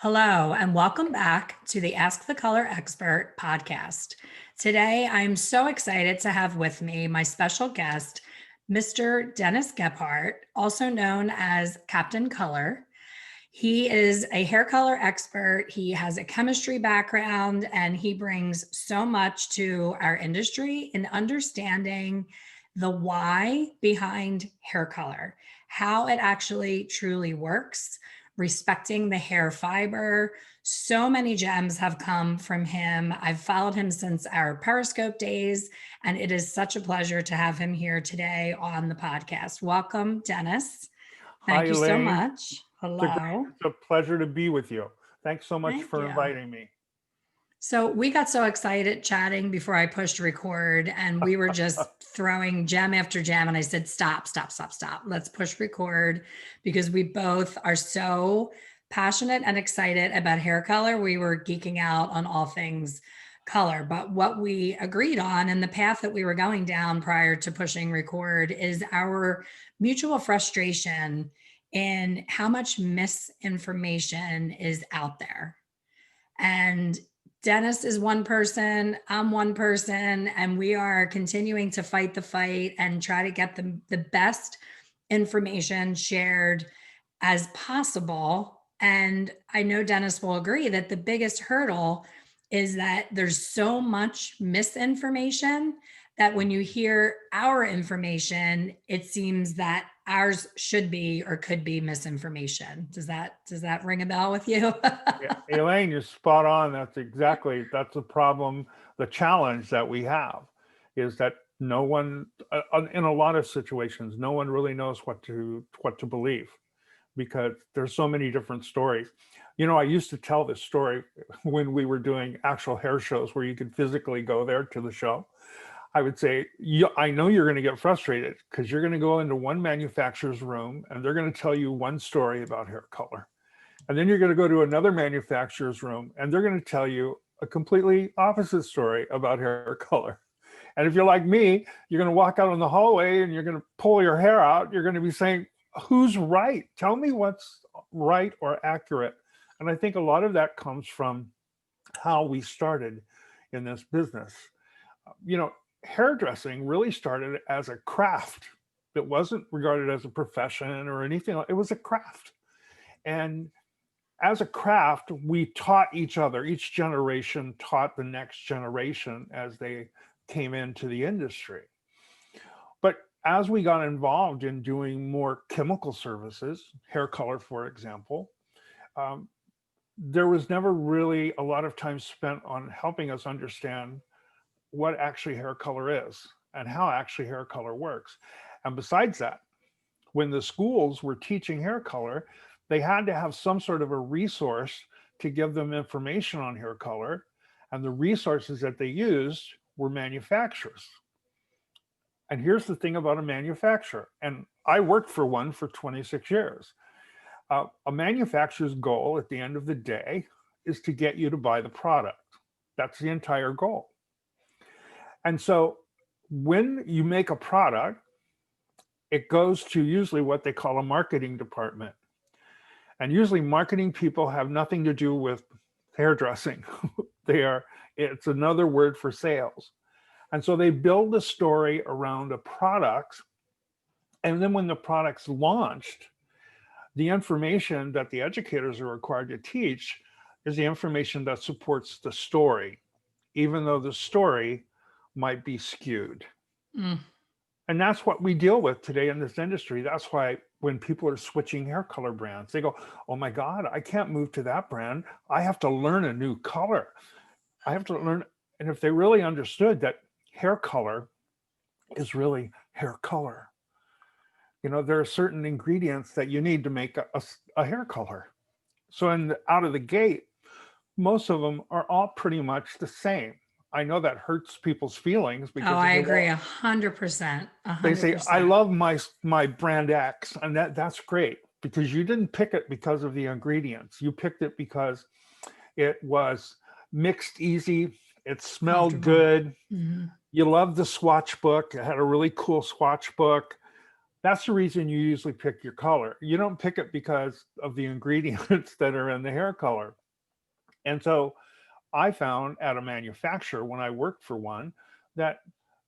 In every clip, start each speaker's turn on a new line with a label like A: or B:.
A: Hello, and welcome back to the Ask the Color Expert podcast. Today, I'm so excited to have with me my special guest, Mr. Dennis Gebhardt, also known as Captain Color. He is a hair color expert. He has a chemistry background, and he brings so much to our industry in understanding the why behind hair color, how it actually truly works, respecting the hair fiber. So many gems have come from him. I've followed him since our Periscope days, and it is such a pleasure to have him here today on the podcast. Welcome, Dennis.
B: Hi,
A: Thank you so
B: Elaine.
A: much.
B: It's
A: Hello.
B: a pleasure to be with you. Thanks so much
A: Thank
B: for
A: you.
B: inviting me.
A: So we got so excited chatting before I pushed record, and we were just throwing gem after gem. And I said, stop, stop, stop, stop. Let's push record because we both are so passionate and excited about hair color. We were geeking out on all things color. But what we agreed on and the path that we were going down prior to pushing record is our mutual frustration in how much misinformation is out there. And Dennis is one person, I'm one person, and we are continuing to fight the fight and try to get the best information shared as possible. And I know Dennis will agree that the biggest hurdle is that there's so much misinformation that when you hear our information, it seems that ours should be or could be misinformation. Does that ring a bell with you?
B: Yeah, Elaine, you're spot on. That's the problem, the challenge that we have is that no one, in a lot of situations, no one really knows what to believe because there's so many different stories. You know, I used to tell this story when we were doing actual hair shows where you could physically go there to the show. I would say, I know you're going to get frustrated because you're going to go into one manufacturer's room and they're going to tell you one story about hair color. And then you're going to go to another manufacturer's room and they're going to tell you a completely opposite story about hair color. And if you're like me, you're going to walk out in the hallway and you're going to pull your hair out. You're going to be saying, who's right? Tell me what's right or accurate. And I think a lot of that comes from how we started in this business. You know, hairdressing really started as a craft. It wasn't regarded as a profession or anything. It was a craft. And as a craft, we taught each other. Each generation taught the next generation as they came into the industry. But as we got involved in doing more chemical services, hair color, for example, um, there was never really a lot of time spent on helping us understand what actually hair color is and how actually hair color works. And besides that, when the schools were teaching hair color, they had to have some sort of a resource to give them information on hair color. And the resources that they used were manufacturers. And here's the thing about a manufacturer, and I worked for one for 26 years. A manufacturer's goal at the end of the day is to get you to buy the product. That's the entire goal. And so when you make a product, it goes to usually what they call a marketing department. And usually marketing people have nothing to do with hairdressing. It's another word for sales. And so they build a story around a product. And then when the product's launched, the information that the educators are required to teach is the information that supports the story, even though the story might be skewed.
A: Mm.
B: And that's what we deal with today in this industry. That's why when people are switching hair color brands, they go, oh my God, I can't move to that brand. I have to learn a new color. I have to learn. And if they really understood that hair color is really hair color, you know, there are certain ingredients that you need to make a hair color. So out of the gate, most of them are all pretty much the same. I know that hurts people's feelings
A: Oh,
B: because
A: I
B: they say,
A: agree
B: well,
A: 100%.
B: they say, I
A: 100%.
B: love my brand X, and that's great because you didn't pick it because of the ingredients. You picked it because it was mixed easy, it smelled
A: Comfortable.
B: good.
A: Mhm.
B: You loved the swatch book. It had a really cool swatch book. That's the reason you usually pick your color. You don't pick it because of the ingredients that are in the hair color. And so I found at a manufacturer when I worked for one that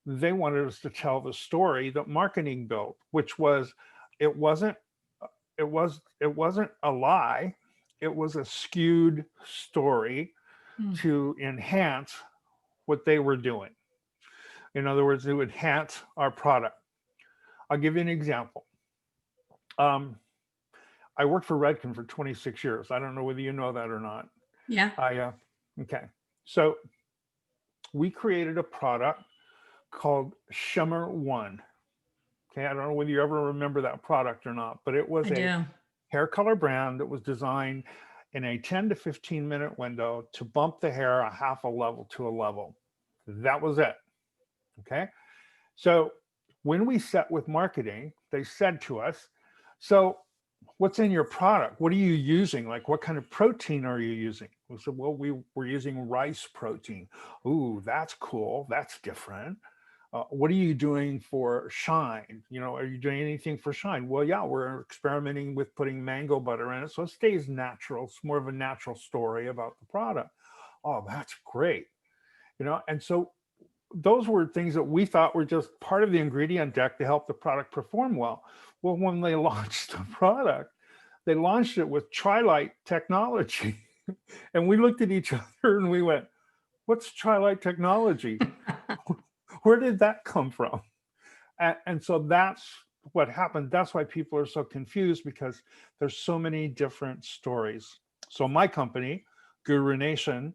B: they wanted us to tell the story that marketing built, which was it wasn't it wasn't a lie. It was a skewed story
A: Mm.
B: to enhance what they were doing. In other words, it would enhance our product. I'll give you an example. Um, I worked for Redken for 26 years. I don't know whether you know that or not.
A: Yeah,
B: Okay. So we created a product called Shimmer One. Okay. I don't know whether you ever remember that product or not, but it was
A: I
B: a
A: do.
B: hair color brand that was designed in a 10 to 15-minute window to bump the hair a half a level to a level. That was it. Okay. So when we set with marketing, they said to us, so what's in your product? What are you using? Like, what kind of protein are you using? We said, well, we were using rice protein. Ooh, that's cool. That's different. What are you doing for shine? Are you doing anything for shine? Well, yeah, we're experimenting with putting mango butter in it. So it stays natural. It's more of a natural story about the product. Oh, that's great. And so those were things that we thought were just part of the ingredient deck to help the product perform well. Well, when they launched the product, they launched it with Trilight technology. And we looked at each other and we went, what's Trilight technology? Where did that come from? And so that's what happened. That's why people are so confused, because there's so many different stories. So my company, Guru Nation,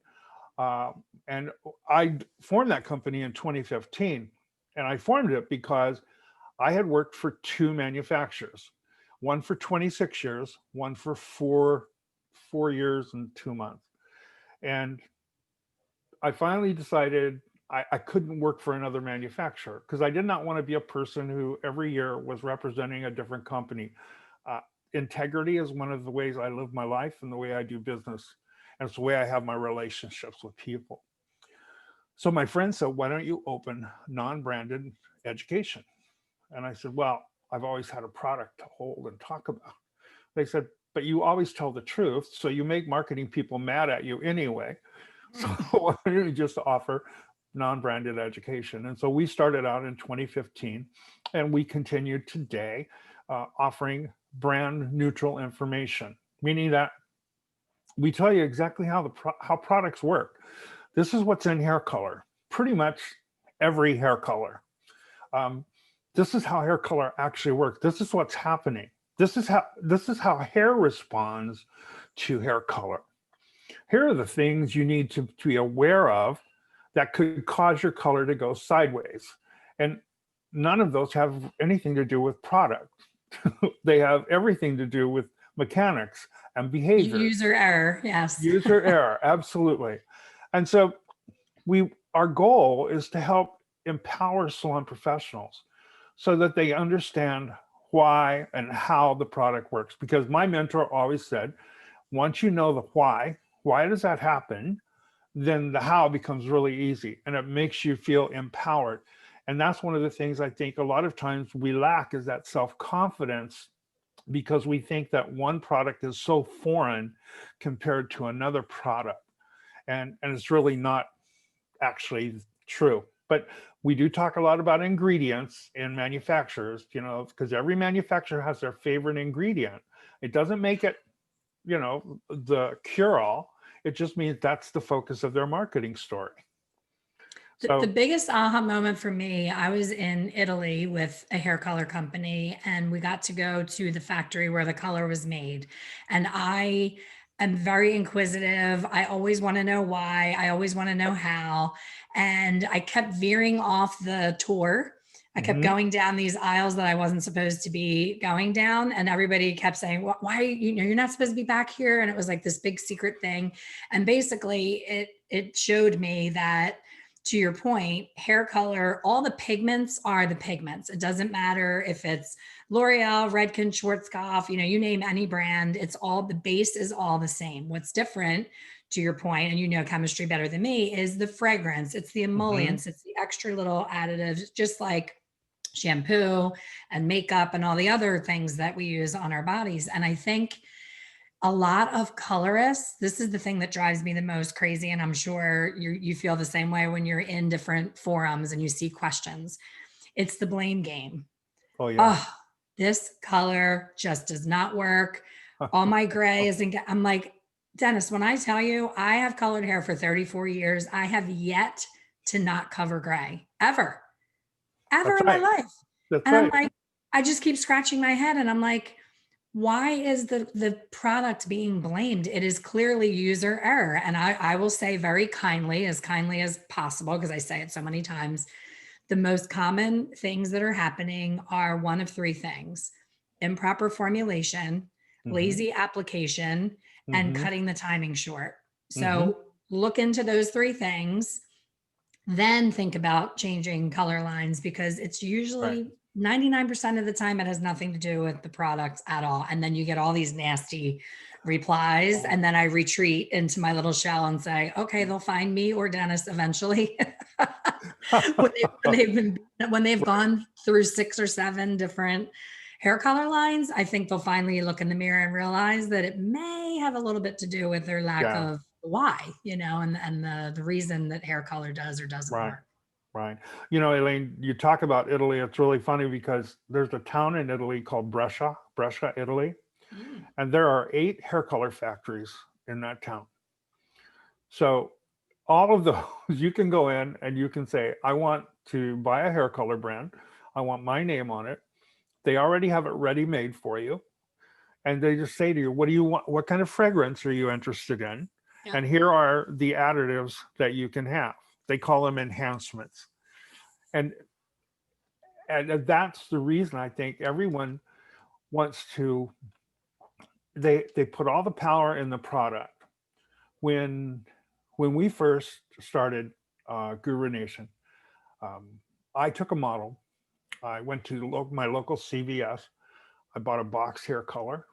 B: uh, and I formed that company in 2015. And I formed it because I had worked for two manufacturers, one for 26 years, one for four years and 2 months. And I finally decided I couldn't work for another manufacturer because I did not want to be a person who every year was representing a different company. Uh, Integrity is one of the ways I live my life and the way I do business. And it's the way I have my relationships with people. So my friend said, why don't you open non-branded education? And I said, well, I've always had a product to hold and talk about. They said, but you always tell the truth. So you make marketing people mad at you anyway. So why don't you just offer non-branded education? And so we started out in 2015 and we continued today offering brand neutral information, meaning that we tell you exactly how products work. This is what's in hair color, pretty much every hair color. Um, this is how hair color actually works. This is what's happening. This is how hair responds to hair color. Here are the things you need to be aware of that could cause your color to go sideways. And none of those have anything to do with product. They have everything to do with mechanics and behavior.
A: User error. Yes.
B: User error, absolutely. And so our goal is to help empower salon professionals so that they understand why and how the product works. Because my mentor always said, once you know the why does that happen? Then the how becomes really easy and it makes you feel empowered. And that's one of the things I think a lot of times we lack, is that self-confidence, because we think that one product is so foreign compared to another product. And it's really not actually true. But we do talk a lot about ingredients in manufacturers, because every manufacturer has their favorite ingredient. It doesn't make it, the cure-all. It just means that's the focus of their marketing story.
A: The
B: So,
A: biggest aha moment for me, I was in Italy with a hair color company, and we got to go to the factory where the color was made. And I am very inquisitive. I always want to know why. I always want to know how. And I kept veering off the tour. I kept
B: mhm.
A: going down these aisles that I wasn't supposed to be going down. And everybody kept saying, why, you're not supposed to be back here. And it was like this big secret thing. And basically it showed me that, to your point, hair color, all the pigments are the pigments. It doesn't matter if it's L'Oreal, Redken, Schwarzkopf, you name any brand, it's all, the base is all the same. What's different, to your point, and you know chemistry better than me, is the fragrance, it's the
B: Mhm.
A: emollients, it's the extra little additives, just like shampoo and makeup and all the other things that we use on our bodies. And I think a lot of colorists, this is the thing that drives me the most crazy. And I'm sure you feel the same way when you're in different forums and you see questions. It's the blame game.
B: Oh yeah.
A: Oh, this color just does not work. All my gray isn't, I'm like, Dennis, when I tell you I have colored hair for 34 years, I have yet to not cover gray ever, ever
B: That's
A: in my
B: right.
A: life.
B: That's
A: And I'm
B: right.
A: like, I just keep scratching my head and I'm like, why is the product being blamed? It is clearly user error. And I will say very kindly as possible, because I say it so many times, the most common things that are happening are one of three things: improper formulation,
B: Mm-hmm.
A: lazy application, and
B: Mm-hmm.
A: cutting the timing short.
B: Mm-hmm.
A: So look into those three things, then think about changing color lines, because it's
B: Right.
A: usually 99% of the time it has nothing to do with the product at all. And then you get all these nasty replies. And then I retreat into my little shell and say, okay, they'll find me or Dennis eventually. When they've
B: Right.
A: gone through 6 or 7 different hair color lines, I think they'll finally look in the mirror and realize that it may have a little bit to do with their lack
B: Yeah.
A: of why, and the reason that hair color does or doesn't
B: Right.
A: work.
B: Right. Elaine, you talk about Italy. It's really funny because there's a town in Italy called Brescia, Italy,
A: Mm.
B: and there are 8 hair color factories in that town. So all of those, you can go in and you can say, I want to buy a hair color brand. I want my name on it. They already have it ready made for you. And they just say to you, what do you want? What kind of fragrance are you interested in?
A: Yep.
B: And here are the additives that you can have. They call them enhancements. And and that's the reason I think everyone wants to, they put all the power in the product. When we first started Guru Nation, um, I took a model. I went to my local CVS. I bought a box hair color.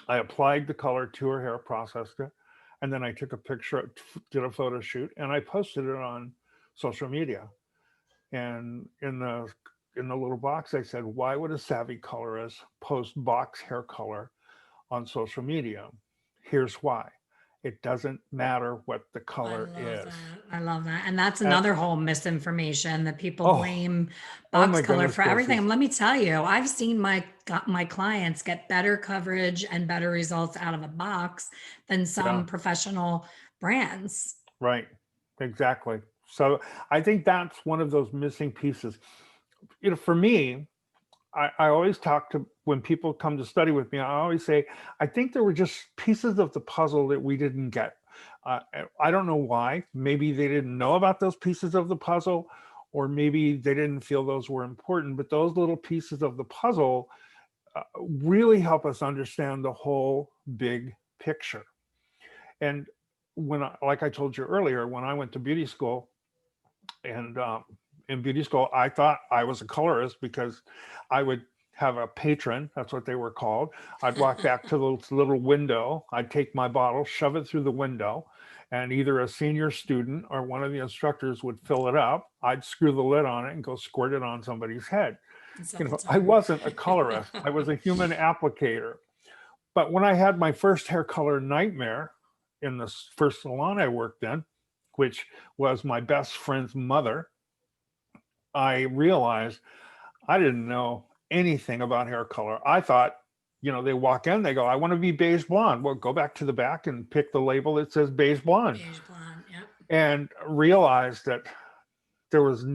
B: I applied the color to her hair, processed it, and then I took a picture, did a photo shoot, and I posted it on social media. And in the little box, I said, "Why would a savvy colorist post box hair color on social media? Here's why. It doesn't matter what the
A: I
B: color
A: love
B: is."
A: that. I love that. And that's
B: And
A: another whole misinformation that people
B: oh,
A: blame
B: oh
A: box
B: my
A: color
B: goodness
A: for everything.
B: gracious!
A: And let me tell you, I've seen my clients get better coverage and better results out of a box than
B: Yeah,
A: some professional brands.
B: right, exactly. So I think that's one of those missing pieces. For me, I always talk to, when people come to study with me, I always say, I think there were just pieces of the puzzle that we didn't get. I don't know why. Maybe they didn't know about those pieces of the puzzle, or maybe they didn't feel those were important. But those little pieces of the puzzle really help us understand the whole big picture. And like I told you earlier, when I went to beauty school, and in beauty school, I thought I was a colorist because I would have a patron, that's what they were called. I'd walk back to the little window, I'd take my bottle, shove it through the window, and either a senior student or one of the instructors would fill it up. I'd screw the lid on it and go squirt it on somebody's head.
A: It's all the
B: I
A: time.
B: wasn't a colorist, I was a human applicator. But when I had my first hair color nightmare in the first salon I worked in, which was my best friend's mother, I realized I didn't know anything about hair color. I thought, they walk in, they go, I want to be beige blonde. Well, go back to the back and pick the label that says beige blonde,
A: Beige blonde. Yep.
B: and realize that there was,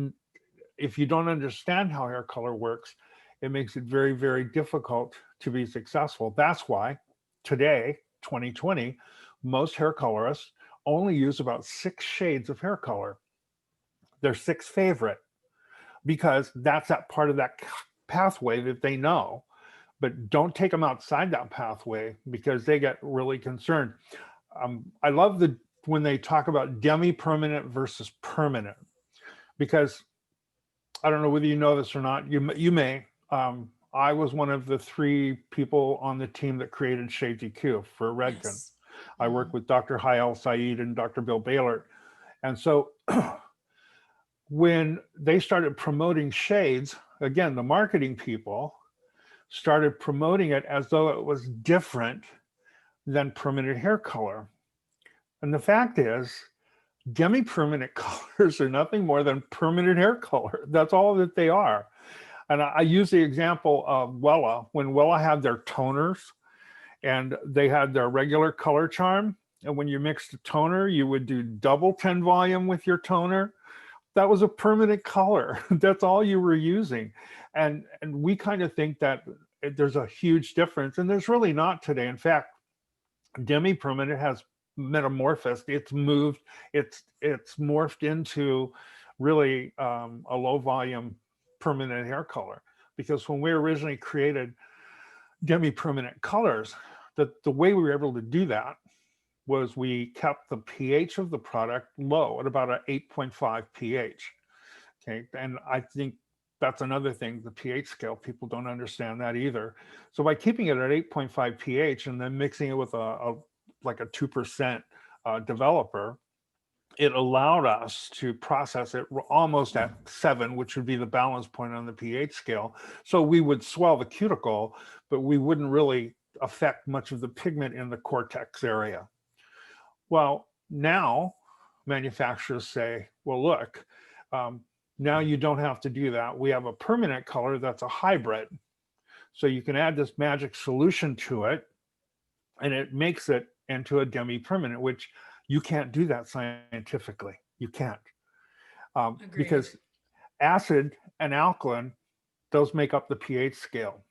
B: if you don't understand how hair color works, it makes it very, very difficult to be successful. That's why today, 2020, most hair colorists only use about 6 shades of hair color. Their 6 favorite, because that's that part of that pathway that they know. But don't take them outside that pathway because they get really concerned. I love when they talk about demi-permanent versus permanent, because I don't know whether you know this or not. You may. I was one of the 3 people on the team that created Shade GQ for Redken.
A: Yes.
B: I
A: Mhm.
B: worked with Dr. Hayal Saeed and Dr. Bill Baylor. And so when they started promoting shades, again, the marketing people started promoting it as though it was different than permanent hair color. And the fact is, Demi-Permanent colors are nothing more than permanent hair color. That's all that they are. And I use the example of Wella. When Wella had their toners and they had their regular color charm, and when you mixed the toner, you would do double 10 volume with your toner. That was a permanent color. That's all you were using. And we kind of think that there's a huge difference, and there's really not today. In fact, Demi-Permanent has metamorphosed. It's moved. It's morphed into really a low volume permanent hair color. Because when we originally created Demi-Permanent colors, the way we were able to do that was we kept the pH of the product low at about an 8.5 pH. Okay, and I think that's another thing, the pH scale, people don't understand that either. So by keeping it at 8.5 pH and then mixing it with like a 2% developer, it allowed us to process it almost at 7, which would be the balance point on the pH scale. So we would swell the cuticle, but we wouldn't really affect much of the pigment in the cortex area. Well, now manufacturers say, well, look, now you don't have to do that. We have a permanent color that's a hybrid. So you can add this magic solution to it, and it makes it into a Demi-Permanent, which you can't do that scientifically. You can't. Because acid and alkaline, those make up the pH scale.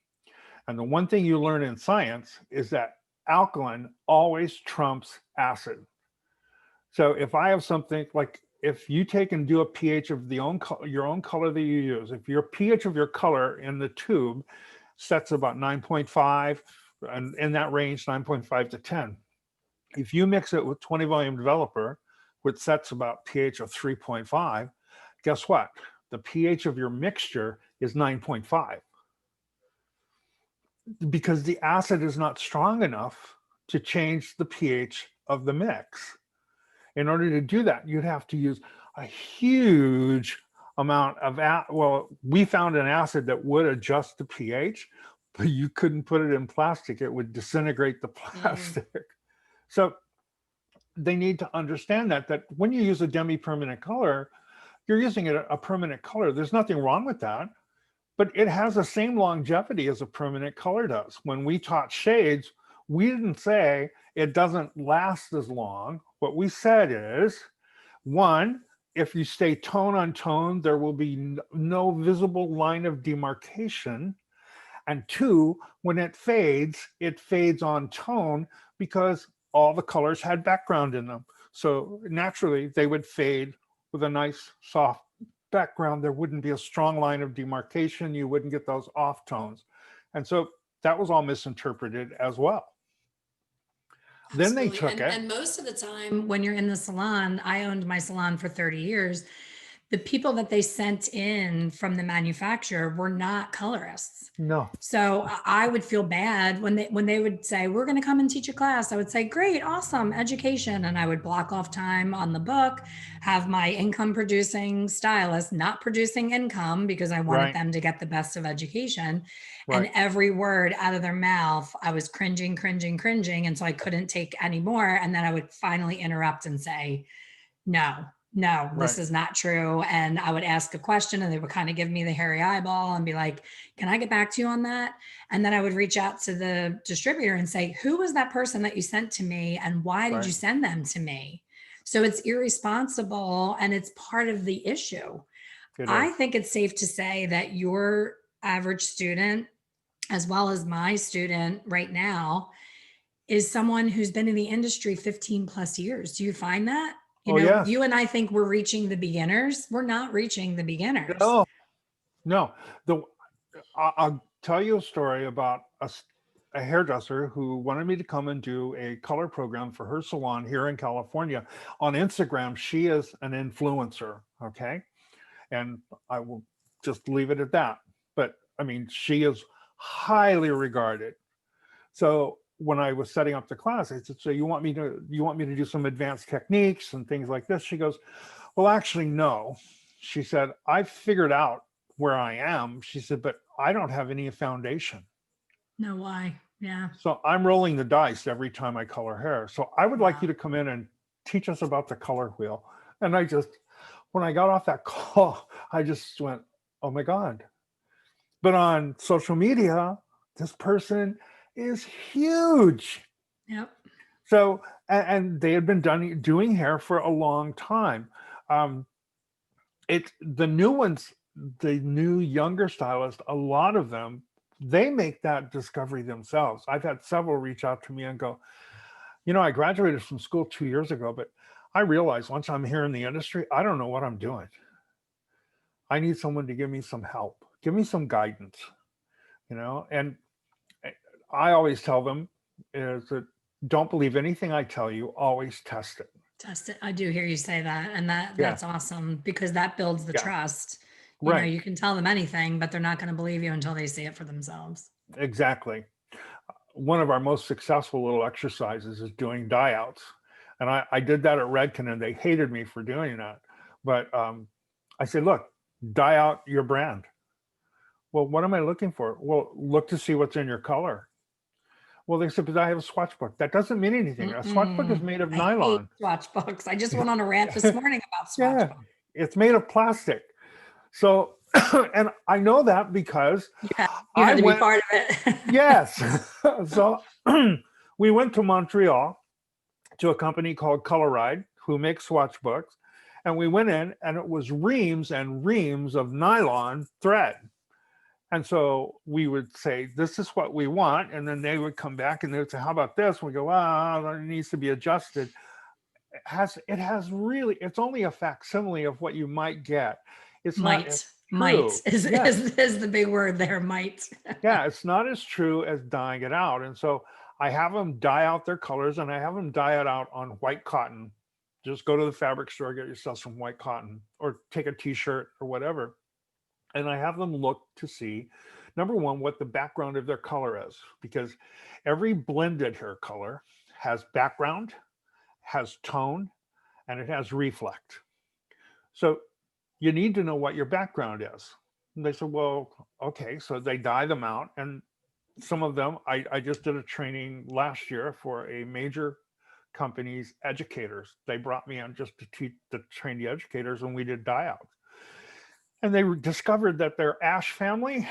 B: And the one thing you learn in science is that alkaline always trumps acid. So if I have something like, if you take and do a pH of your own color that you use, if your pH of your color in the tube sets about 9.5, and in that range, 9.5 to 10, if you mix it with 20 volume developer, which sets about pH of 3.5, guess what? The pH of your mixture is 9.5. Because the acid is not strong enough to change the pH of the mix. In order to do that, you'd have to use a huge amount of, well, we found an acid that would adjust the pH, but you couldn't put it in plastic. It would disintegrate the plastic. So they need to understand that when you use a Demi-Permanent color, you're using a permanent color. There's nothing wrong with that, but it has the same longevity as a permanent color does. When we taught shades, we didn't say it doesn't last as long. What we said is, one, if you stay tone on tone, there will be no visible line of demarcation. And two, when it fades on tone because all the colors had background in them. So naturally, they would fade with a nice soft background. There wouldn't be a strong line of demarcation. You wouldn't get those off tones. And so that was all misinterpreted as well. Then they took it.
A: And most of the time when you're in the salon, I owned my salon for 30 years. The people that they sent in from the manufacturer were not colorists.
B: No.
A: So I would feel bad when they would say, we're going to come and teach a class. I would say, great, awesome, education. And I would block off time on the book, have my income producing stylist not producing income because I wanted them to get the best of education. And every word out of their mouth, I was cringing. And so I couldn't take any more. And then I would finally interrupt and say, no, this is not true. And I would ask a question and they would kind of give me the hairy eyeball and be like, can I get back to you on that? And then I would reach out to the distributor and say, who was that person that you sent to me? And why did you send them to me? So it's irresponsible and it's part of the issue. I think it's safe to say that your average student, as well as my student right now, is someone who's been in the industry 15 plus years. Do you find that? You and I think we're reaching the beginners. We're not reaching the beginners.
B: No. I'll tell you a story about a hairdresser who wanted me to come and do a color program for her salon here in California. On Instagram, she is an influencer, okay? And I will just leave it at that. But I mean, she is highly regarded. So when I was setting up the class, I said, so you want me to do some advanced techniques and things like this? She goes, well, actually, no. She said, I figured out where I am. She said, but I don't have any foundation.
A: No, why? Yeah.
B: So I'm rolling the dice every time I color hair. So I would like you
A: Wow.
B: to come in and teach us about the color wheel. And I just, when I got off that call, I just went, oh my God. But on social media, this person is huge.
A: Yep.
B: So, and they had been doing hair for a long time. Um, the new ones, the new younger stylists, a lot of them, they make that discovery themselves. I've had several reach out to me and go, I graduated from school 2 years ago, but I realized once I'm here in the industry, I don't know what I'm doing. I need someone to give me some help, give me some guidance, and I always tell them is that don't believe anything I tell you, always test it.
A: Test it. I do hear you say that. And
B: Yeah,
A: that's awesome because that builds the
B: yeah,
A: trust.
B: right,
A: You can tell them anything, but they're not going to believe you until they see it for themselves.
B: exactly. One of our most successful little exercises is doing die outs. And I did that at Redken and they hated me for doing that. But I said, look, die out your brand. Well, what am I looking for? Well, look to see what's in your color. Well, they said, but I have a swatch book. That doesn't mean anything. A swatch book is
A: Mm-mm.
B: made of
A: I hate
B: nylon.
A: swatch books. I just went on a rant this morning about swatch
B: Yeah,
A: books.
B: it's made of plastic. So, and I know that because
A: You
B: I
A: had to be
B: went,
A: part of it.
B: yes. So we went to Montreal to a company called Colorist, who makes swatch books. And we went in and it was reams and reams of nylon thread. And so we would say, this is what we want. And then they would come back and they would say, how about this? We go, it needs to be adjusted. It has really, it's only a facsimile of what you might get. It's not as
A: Might
B: true. Yes.
A: is the big word there. Might.
B: Yeah, it's not as true as dyeing it out. And so I have them dye out their colors and I have them dye it out on white cotton. Just go to the fabric store, get yourself some white cotton or take a t-shirt or whatever. And I have them look to see, number one, what the background of their color is, because every blended hair color has background, has tone, and it has reflect. So you need to know what your background is. And they said, well, okay. So they dye them out. And some of them, I just did a training last year for a major company's educators. They brought me on just to train the educators and we did dye outs. And they discovered that their ash family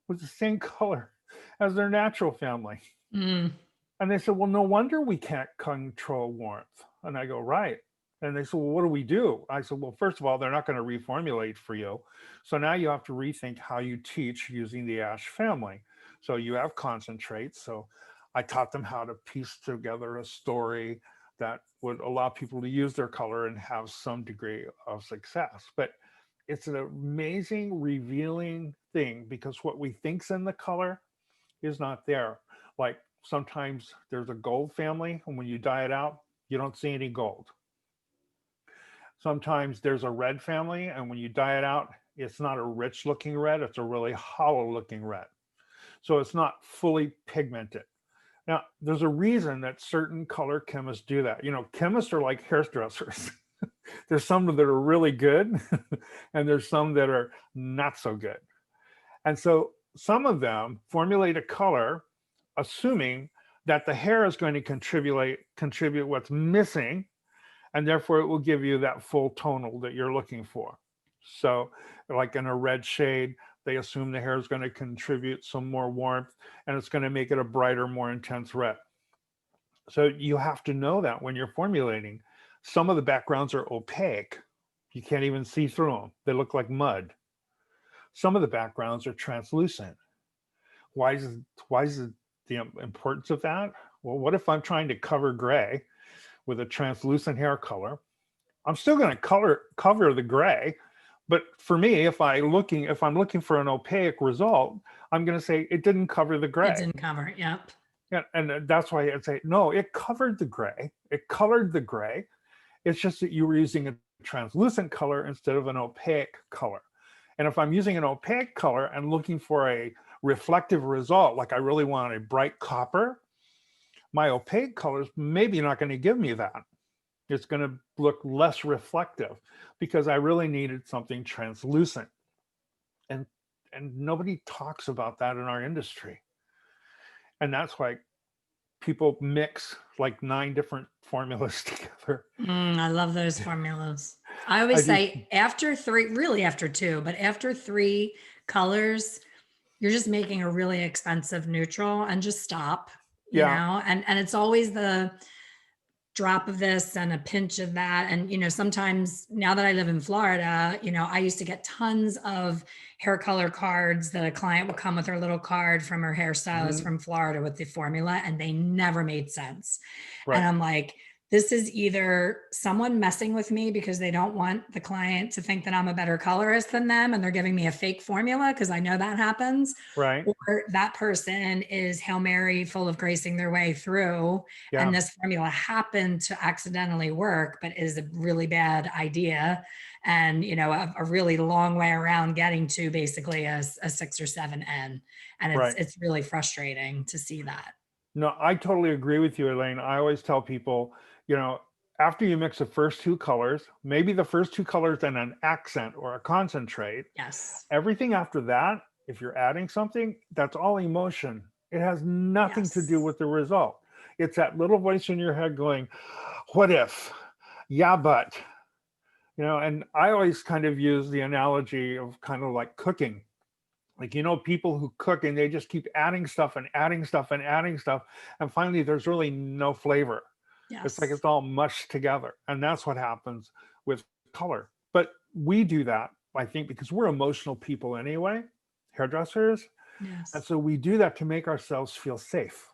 B: was the same color as their natural family.
A: Mm.
B: And they said, well, no wonder we can't control warmth. And I go, right. And they said, well, what do we do? I said, well, first of all, they're not going to reformulate for you. So now you have to rethink how you teach using the ash family. So you have concentrates. So I taught them how to piece together a story that would allow people to use their color and have some degree of success. But it's an amazing, revealing thing because what we think's in the color is not there. Like sometimes there's a gold family, and when you dye it out, you don't see any gold. Sometimes there's a red family, and when you dye it out, it's not a rich looking red, it's a really hollow looking red. So it's not fully pigmented. Now, there's a reason that certain color chemists do that. Chemists are like hairdressers. There's some that are really good, and there's some that are not so good. And so some of them formulate a color assuming that the hair is going to contribute what's missing, and therefore it will give you that full tonal that you're looking for. So like in a red shade, they assume the hair is going to contribute some more warmth and it's going to make it a brighter, more intense red. So you have to know that when you're formulating. Some of the backgrounds are opaque. You can't even see through them. They look like mud. Some of the backgrounds are translucent. Why is the importance of that? Well, what if I'm trying to cover gray with a translucent hair color? I'm still going to cover the gray, but for me, if I'm looking for an opaque result, I'm going to say it didn't cover the gray.
A: It didn't cover it. Yep.
B: Yeah, and that's why I'd say no. It covered the gray. It colored the gray. It's just that you were using a translucent color instead of an opaque color. And if I'm using an opaque color and looking for a reflective result, like I really want a bright copper, my opaque colors maybe not going to give me that. It's going to look less reflective because I really needed something translucent. and nobody talks about that in our industry. And that's why people mix like 9 different formulas together.
A: I love those formulas. I
B: I
A: always
B: do.
A: say after three, really after two, but after three colors, you're just making a really expensive neutral and just stop,
B: Yeah.
A: and it's always the drop of this and a pinch of that. And, sometimes now that I live in Florida, I used to get tons of hair color cards that a client would come with her little card from her hairstylist
B: Mhm.
A: from Florida with the formula, and they never made sense. And
B: Right.
A: I'm like, this is either someone messing with me because they don't want the client to think that I'm a better colorist than them and they're giving me a fake formula, because I know that happens,
B: Right.
A: or that person is Hail Mary full of gracing their way through, and
B: Yeah.
A: this formula happened to accidentally work, but is a really bad idea. And, a really long way around getting to basically a 6 or 7 N. And it's,
B: Right.
A: it's really frustrating to see that.
B: No, I totally agree with you, Elaine. I always tell people, you know, after you mix the first 2 colors, maybe the first 2 colors and an accent or a concentrate,
A: Yes.
B: everything after that, if you're adding something, that's all emotion. It has nothing to do
A: Yes.
B: with the result. It's that little voice in your head going, what if? Yeah, but, and I always kind of use the analogy of kind of like cooking. Like, people who cook and they just keep adding stuff and adding stuff and adding stuff. And finally, there's really no flavor. It's like
A: Yes.
B: it's all mushed together. And that's what happens with color. But we do that, I think, because we're emotional people anyway, hairdressers. And
A: Yes.
B: so we do that to make ourselves feel safe.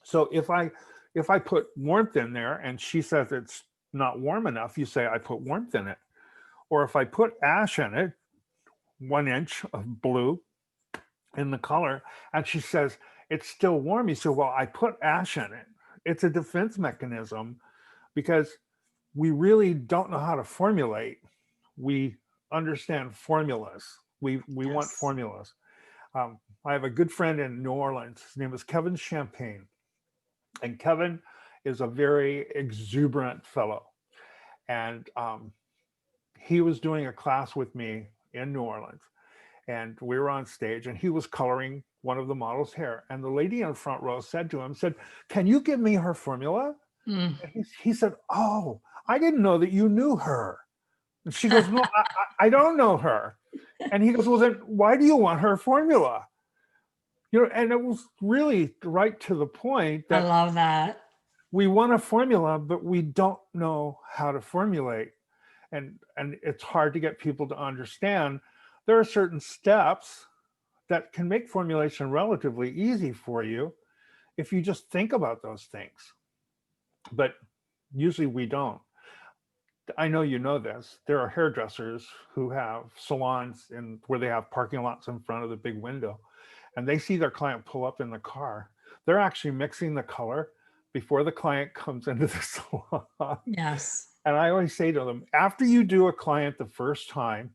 B: So if I put warmth in there and she says it's not warm enough, you say I put warmth in it. Or if I put ash in it, 1 inch of blue in the color, and she says it's still warm, you say, well, I put ash in it. It's a defense mechanism because we really don't know how to formulate. We understand formulas. We want
A: Yes.
B: formulas. I have a good friend in New Orleans. His name is Kevin Champagne, and Kevin is a very exuberant fellow. And he was doing a class with me in New Orleans, and we were on stage, and he was coloring one of the model's hair. And the lady in the front row said to him, said, "Can you give me her formula?"
A: Mm.
B: And he said, "Oh, I didn't know that you knew her." And she goes, "No, I don't know her." And he goes, "Well, then why do you want her formula?" And it was really right to the point
A: I
B: that
A: love that.
B: we want a formula, but we don't know how to formulate. And it's hard to get people to understand there are certain steps that can make formulation relatively easy for you if you just think about those things. But usually we don't. I know you know this. There are hairdressers who have salons where they have parking lots in front of the big window, and they see their client pull up in the car. They're actually mixing the color before the client comes into the salon.
A: Yes.
B: And I always say to them, after you do a client the first time,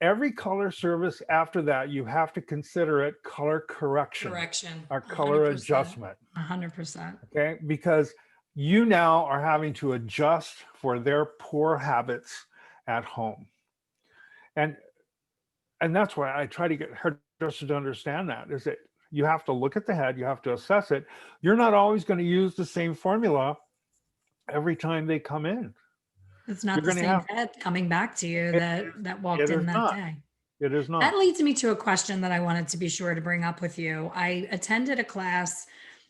B: every color service after that, you have to consider it color correction
A: Correction.
B: or color
A: 100%.
B: adjustment.
A: 100%.
B: Okay. Because you now are having to adjust for their poor habits at home. And that's why I try to get hairdressers to understand that is that you have to look at the head, you have to assess it. You're not always going to use the same formula every time they come in.
A: It's not
B: You're
A: the
B: going to
A: same
B: have
A: head coming back to you
B: it,
A: that walked
B: it
A: in
B: is
A: that
B: not.
A: day.
B: It is
A: That
B: not.
A: leads me to a question that I wanted to be sure to bring up with you. I attended a class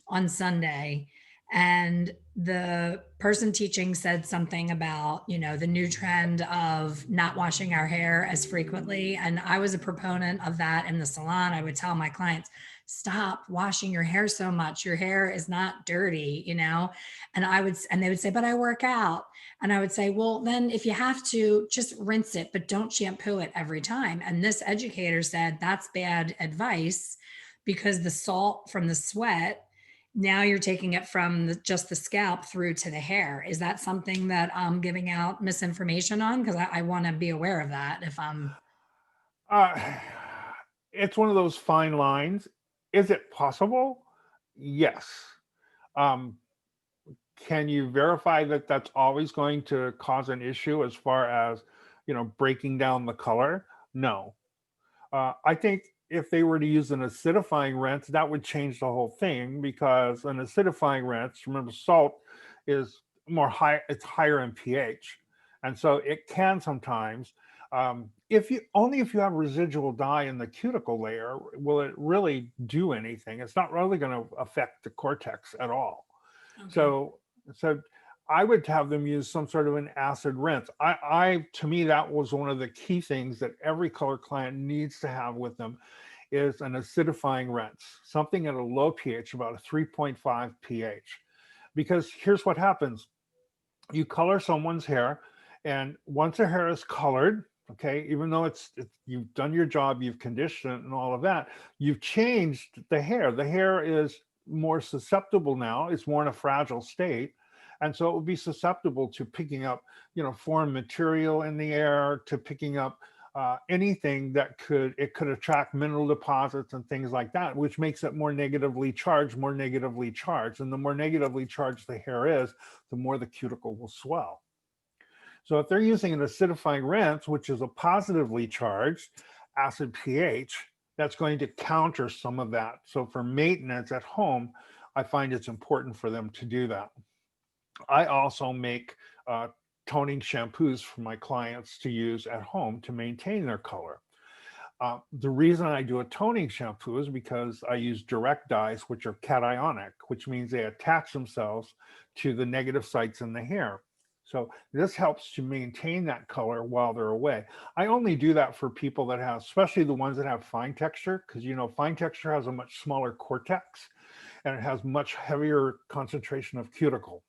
A: on Sunday, and the person teaching said something about, the new trend of not washing our hair as frequently. And I was a proponent of that in the salon. I would tell my clients, stop washing your hair so much. Your hair is not dirty. And they would say, but I work out. And I would say, well, then if you have to, just rinse it, but don't shampoo it every time. And this educator said that's bad advice because the salt from the sweat, now you're taking it from just the scalp through to the hair. Is that something that I'm giving out misinformation on? Because I want to be aware of that if I'm.
B: Uh, it's one of those fine lines. Is it possible? Yes. Um, can you verify that that's always going to cause an issue as far as breaking down the color? No. I think if they were to use an acidifying rinse, that would change the whole thing, because an acidifying rinse, remember, salt is more high, it's higher in pH. And so it can sometimes, if you only if you have residual dye in the cuticle layer, will it really do anything. It's not really going to affect the cortex at all.
A: Okay.
B: So, so I would have them use some sort of an acid rinse. To me, that was one of the key things that every color client needs to have with them, is an acidifying rinse, something at a low pH, about a 3.5 pH. Because here's what happens: you color someone's hair, and once their hair is colored, okay, even though you've done your job, you've conditioned it and all of that, you've changed the hair. The hair is more susceptible now, it's more in a fragile state, and so it will be susceptible to picking up, foreign material in the air, to picking up anything that could attract mineral deposits and things like that, which makes it more negatively charged, more negatively charged. And the more negatively charged the hair is, the more the cuticle will swell. So if they're using an acidifying rinse, which is a positively charged acid pH, that's going to counter some of that. So for maintenance at home, I find it's important for them to do that. I also make toning shampoos for my clients to use at home to maintain their color. The reason I do a toning shampoo is because I use direct dyes, which are cationic, which means they attach themselves to the negative sites in the hair. So this helps to maintain that color while they're away. I only do that for people that have, especially the ones that have fine texture, because fine texture has a much smaller cortex and it has much heavier concentration of cuticle.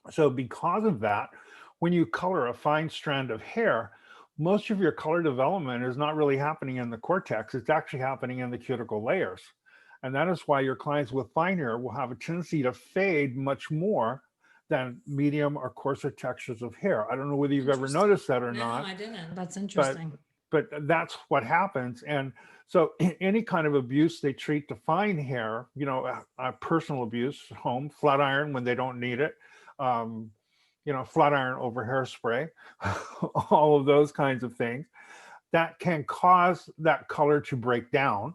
B: So because of that, when you color a fine strand of hair, most of your color development is not really happening in the cortex. It's actually happening in the cuticle layers. And that is why your clients with fine hair will have a tendency to fade much more than medium or coarser textures of hair. I don't know whether you've ever
A: Interesting.
B: noticed that or
A: No,
B: not,
A: I didn't. That's
B: but
A: interesting.
B: but that's what happens. And so any kind of abuse they treat to fine hair, personal abuse at home, flat iron when they don't need it, um, flat iron over hairspray, all of those kinds of things that can cause that color to break down.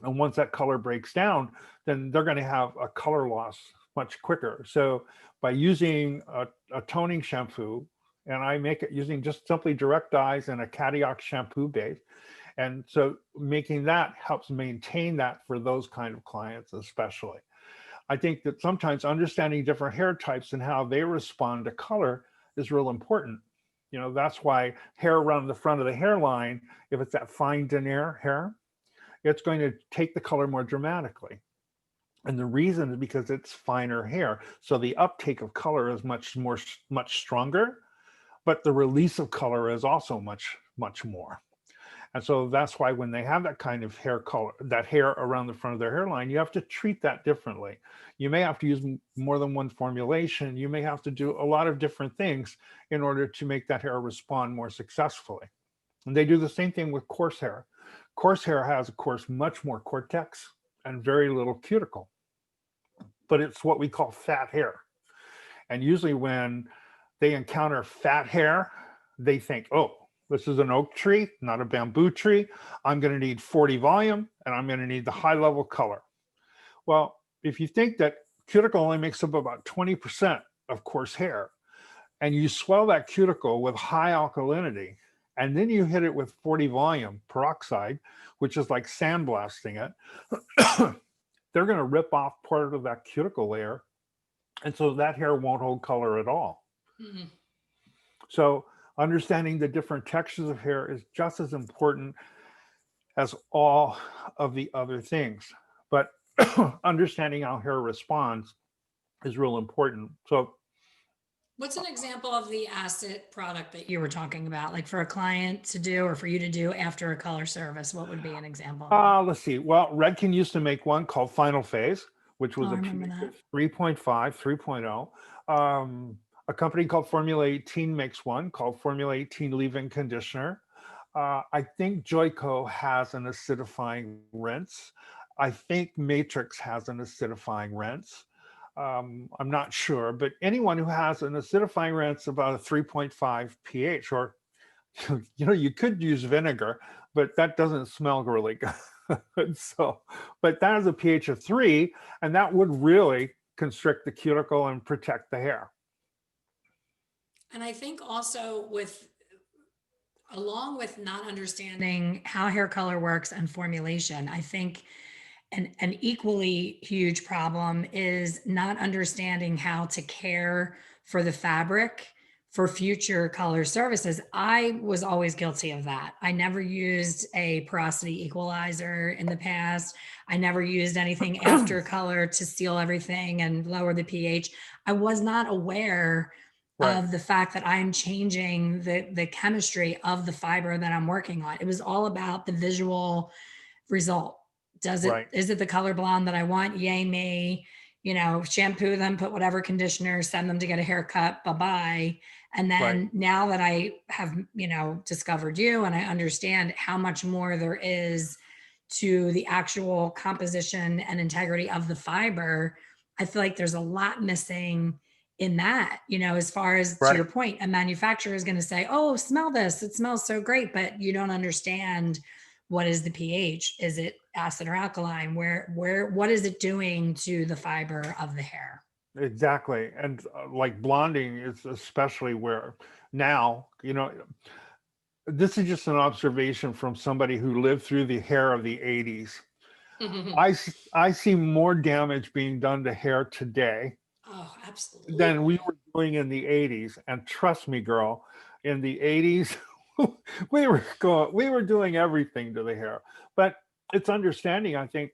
B: And once that color breaks down, then they're going to have a color loss much quicker. So by using a toning shampoo, and I make it using just simply direct dyes and a cationic shampoo base. And so making that helps maintain that for those kind of clients, especially. I think that sometimes understanding different hair types and how they respond to color is real important. That's why hair around the front of the hairline, if it's that fine denier hair, it's going to take the color more dramatically. And the reason is because it's finer hair. So the uptake of color is much stronger, but the release of color is also much more. And so that's why when they have that kind of hair color, that hair around the front of their hairline, you have to treat that differently. You may have to use more than one formulation. You may have to do a lot of different things in order to make that hair respond more successfully. And they do the same thing with coarse hair. Coarse hair has, of course, much more cortex and very little cuticle, but it's what we call fat hair. And usually when they encounter fat hair, they think, oh, this is an oak tree, not a bamboo tree. I'm going to need 40 volume and I'm going to need the high level color. Well, if you think that cuticle only makes up about 20% of coarse hair, and you swell that cuticle with high alkalinity, and then you hit it with 40 volume peroxide, which is like sandblasting it, they're going to rip off part of that cuticle layer. And so that hair won't hold color at all.
A: Mhm.
B: So understanding the different textures of hair is just as important as all of the other things. But understanding how hair responds is real important. So
A: What's an example of the acid product that you were talking about, like for a client to do or for you to do after a color service? What would be an example?
B: let's see. Well, Redken used to make one called Final Phase, which was
A: Oh, I
B: a
A: remember
B: pH
A: that.
B: of 3.5, 3.0. A company called Formula 18 makes one called Formula 18 Leave-In Conditioner. I think Joico has an acidifying rinse. I think Matrix has an acidifying rinse. I'm not sure, but anyone who has an acidifying rinse about a 3.5 pH, or you could use vinegar, but that doesn't smell really good. So, but that is a pH of 3, and that would really constrict the cuticle and protect the hair.
A: And I think also with, along with not understanding how hair color works and formulation, I think an equally huge problem is not understanding how to care for the fabric for future color services. I was always guilty of that. I never used a porosity equalizer in the past. I never used anything after color to seal everything and lower the pH. I was not aware
B: Right,
A: of the fact that I'm changing the chemistry of the fiber that I'm working on. It was all about the visual result.
B: right,
A: Is it the color blonde that I want? Yay me. Shampoo them, put whatever conditioner, send them to get a haircut, bye-bye. And
B: right.
A: then now that I have, discovered you and I understand how much more there is to the actual composition and integrity of the fiber, I feel like there's a lot missing in that, as far as, to your
B: Right.
A: point, a manufacturer is going to say, oh, smell this, it smells so great, but you don't understand what is the pH. Is it acid or alkaline? What is it doing to the fiber of the hair?
B: Exactly. And like blonding is especially where now, this is just an observation from somebody who lived through the hair of the 80s. I see more damage being done to hair today
A: Oh,
B: than we
A: absolutely.
B: were doing in the 80s. And trust me, girl, in the 80s, we were doing everything to the hair. But it's understanding, I think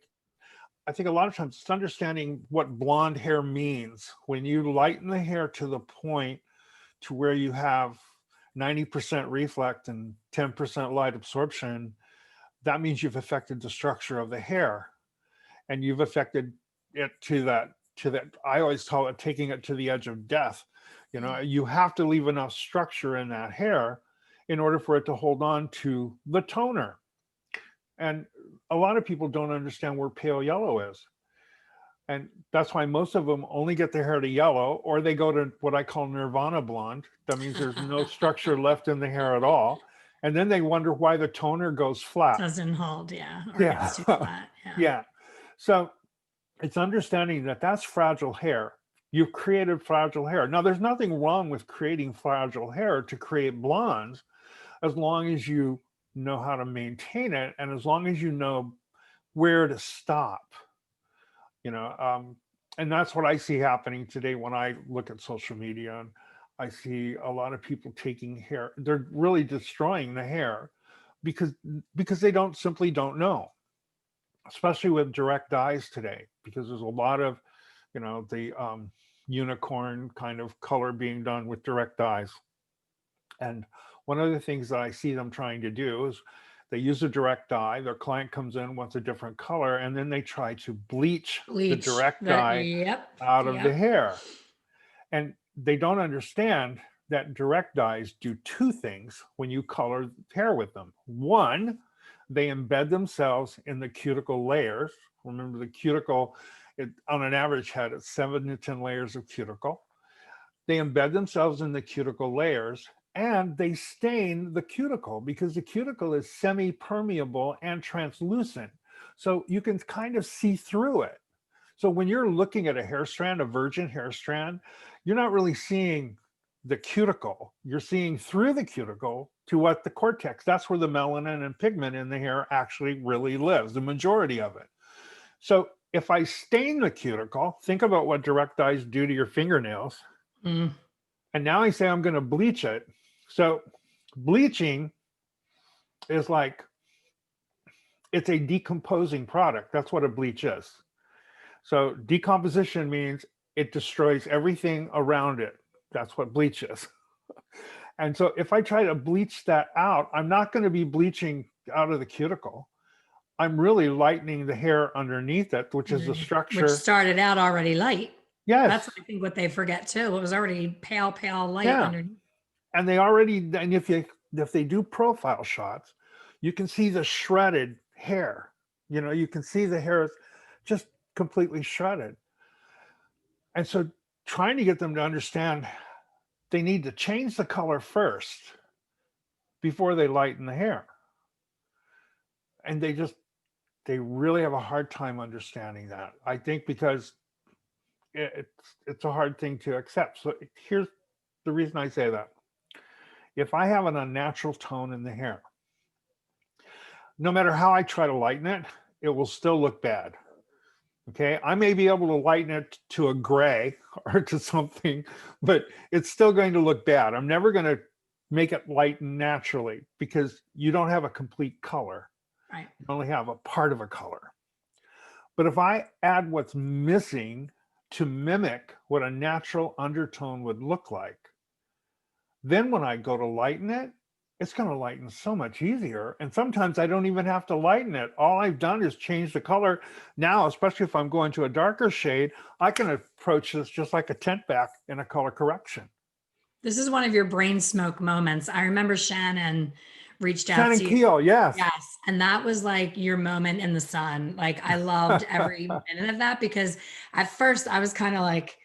B: a lot of times it's understanding what blonde hair means. When you lighten the hair to the point to where you have 90% reflect and 10% light absorption, that means you've affected the structure of the hair, and you've affected it to that I always call it taking it to the edge of death. You have to leave enough structure in that hair in order for it to hold on to the toner. And a lot of people don't understand where pale yellow is. And that's why most of them only get their hair to yellow, or they go to what I call nirvana blonde. That means there's no structure left in the hair at all. And then they wonder why the toner goes flat.
A: Doesn't hold, yeah, or
B: Yeah.
A: gets too flat. Yeah.
B: Yeah. So it's understanding that that's fragile hair. You've created fragile hair. Now, there's nothing wrong with creating fragile hair to create blondes, as long as you know how to maintain it and as long as you know where to stop. you know and that's what I see happening today when I look at social media, and I see a lot of people taking hair, they're really destroying the hair because they don't know, especially with direct dyes today, because there's a lot of the unicorn kind of color being done with direct dyes. And one of the things that I see them trying to do is they use a direct dye. Their client comes in, wants a different color, and then they try to bleach the
A: Bleach.
B: direct
A: That,
B: dye
A: yep.
B: out of the
A: Yep.
B: hair. And they don't understand that direct dyes do two things when you color hair with them. One, they embed themselves in the cuticle layers. Remember, the cuticle, on an average head, it's 7 to 10 layers of cuticle. They embed themselves in the cuticle layers, and they stain the cuticle because the cuticle is semi-permeable and translucent. So you can kind of see through it. So when you're looking at a hair strand, a virgin hair strand, you're not really seeing the cuticle. You're seeing through the cuticle to what the cortex, that's where the melanin and pigment in the hair actually really lives, the majority of it. So if I stain the cuticle, think about what direct dyes do to your fingernails.
A: Mm.
B: And now I say I'm going to bleach it. So bleaching is like, it's a decomposing product. That's what a bleach is. So decomposition means it destroys everything around it. That's what bleach is. And so if I try to bleach that out, I'm not going to be bleaching out of the cuticle. I'm really lightening the hair underneath it, which is the
A: Underneath, which
B: structure.
A: started out already light. That's,
B: Yes.
A: I think, what they forget too. It was already pale, pale light
B: Yeah.
A: underneath.
B: And if they do profile shots, you can see the shredded hair. You can see the hair is just completely shredded. And so trying to get them to understand they need to change the color first before they lighten the hair. and they really have a hard time understanding that. I think because it's a hard thing to accept. So here's the reason I say that. If I have an unnatural tone in the hair, no matter how I try to lighten it, it will still look bad. Okay, I may be able to lighten it to a gray or to something, but it's still going to look bad. I'm never going to make it lighten naturally because you don't have a complete color.
A: Right.
B: You only have a part of a color. But if I add what's missing to mimic what a natural undertone would look like, then when I go to lighten it, it's going to lighten so much easier. And sometimes I don't even have to lighten it. All I've done is change the color. Now, especially if I'm going to a darker shade, I can approach this just like a tint back in a color correction.
A: This is one of your brain smoke moments. I remember Shannon reached out
B: Shannon
A: to you.
B: Keel, yes.
A: Yes. And that was like your moment in the sun. Like I loved every minute of that because at first I was kind of like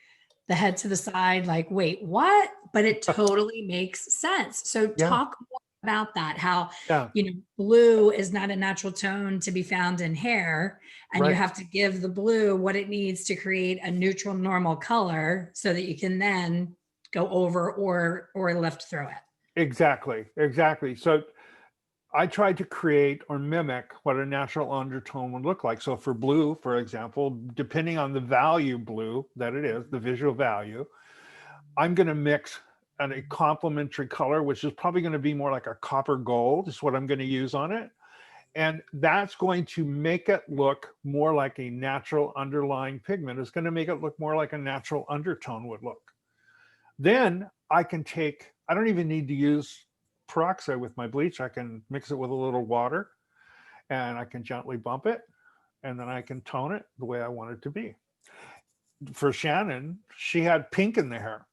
A: the head to the side, like, wait, what? But it totally makes sense. So
B: Yeah,
A: talk more about that, how,
B: yeah,
A: blue is not a natural tone to be found in hair. And you
B: right.
A: have to give the blue what it needs to create a neutral, normal color so that you can then go over or lift through it.
B: Exactly, exactly. So I tried to create or mimic what a natural undertone would look like. So for blue, for example, depending on the value blue that it is, the visual value, I'm going to mix a complementary color, which is probably going to be more like a copper gold, is what I'm going to use on it. And that's going to make it look more like a natural underlying pigment. It's going to make it look more like a natural undertone would look. Then I don't even need to use peroxide with my bleach. I can mix it with a little water and I can gently bump it and then I can tone it the way I want it to be. For Shannon, she had pink in the hair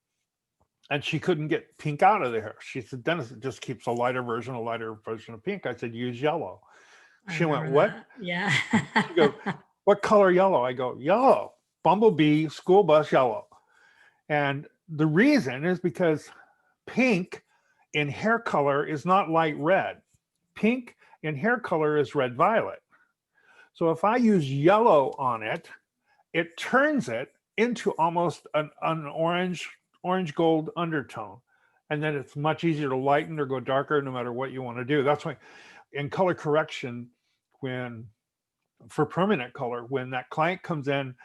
B: and she couldn't get pink out of the hair. She said, Dennis, it just keeps a lighter version of pink. I said, use yellow.
A: I
B: She went,
A: remember
B: what?
A: that. Yeah.
B: She goes, what color yellow? I go, yellow, bumblebee, school bus yellow. And the reason is because pink in hair color is not light red. Pink in hair color is red violet. So if I use yellow on it, it turns it into almost an orange gold undertone. And then it's much easier to lighten or go darker no matter what you want to do. That's why in color correction, for permanent color, when that client comes in,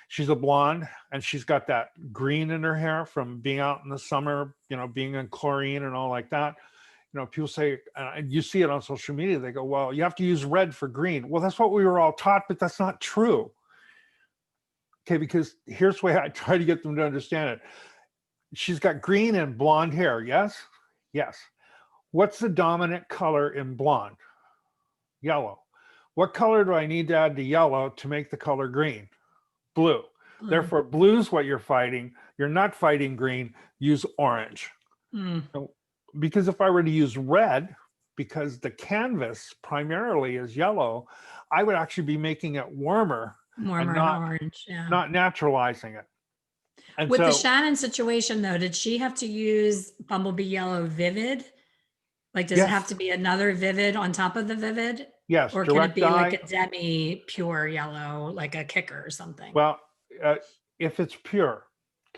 B: she's a blonde and she's got that green in her hair from being out in the summer, being in chlorine and all like that. People say, and you see it on social media, they go, well, you have to use red for green. Well, that's what we were all taught, but that's not true. Okay, because here's the way I try to get them to understand it. She's got green and blonde hair, yes? Yes. What's the dominant color in blonde? Yellow. What color do I need to add to yellow to make the color green? Blue. Therefore, blue's what you're fighting. You're not fighting green. Use orange. Because if I were to use red, because the canvas primarily is yellow, I would actually be making it warmer and not
A: orange. Yeah.
B: not naturalizing it. And
A: With the
B: so,
A: Shannon situation though, did she have to use Bumblebee Yellow Vivid? Like, does it have
B: yes,
A: to be another Vivid on top of the Vivid?
B: yes,
A: Or can it
B: direct
A: be like
B: dye.
A: a demi pure yellow, like a kicker or something?
B: Well, uh, if it's pure,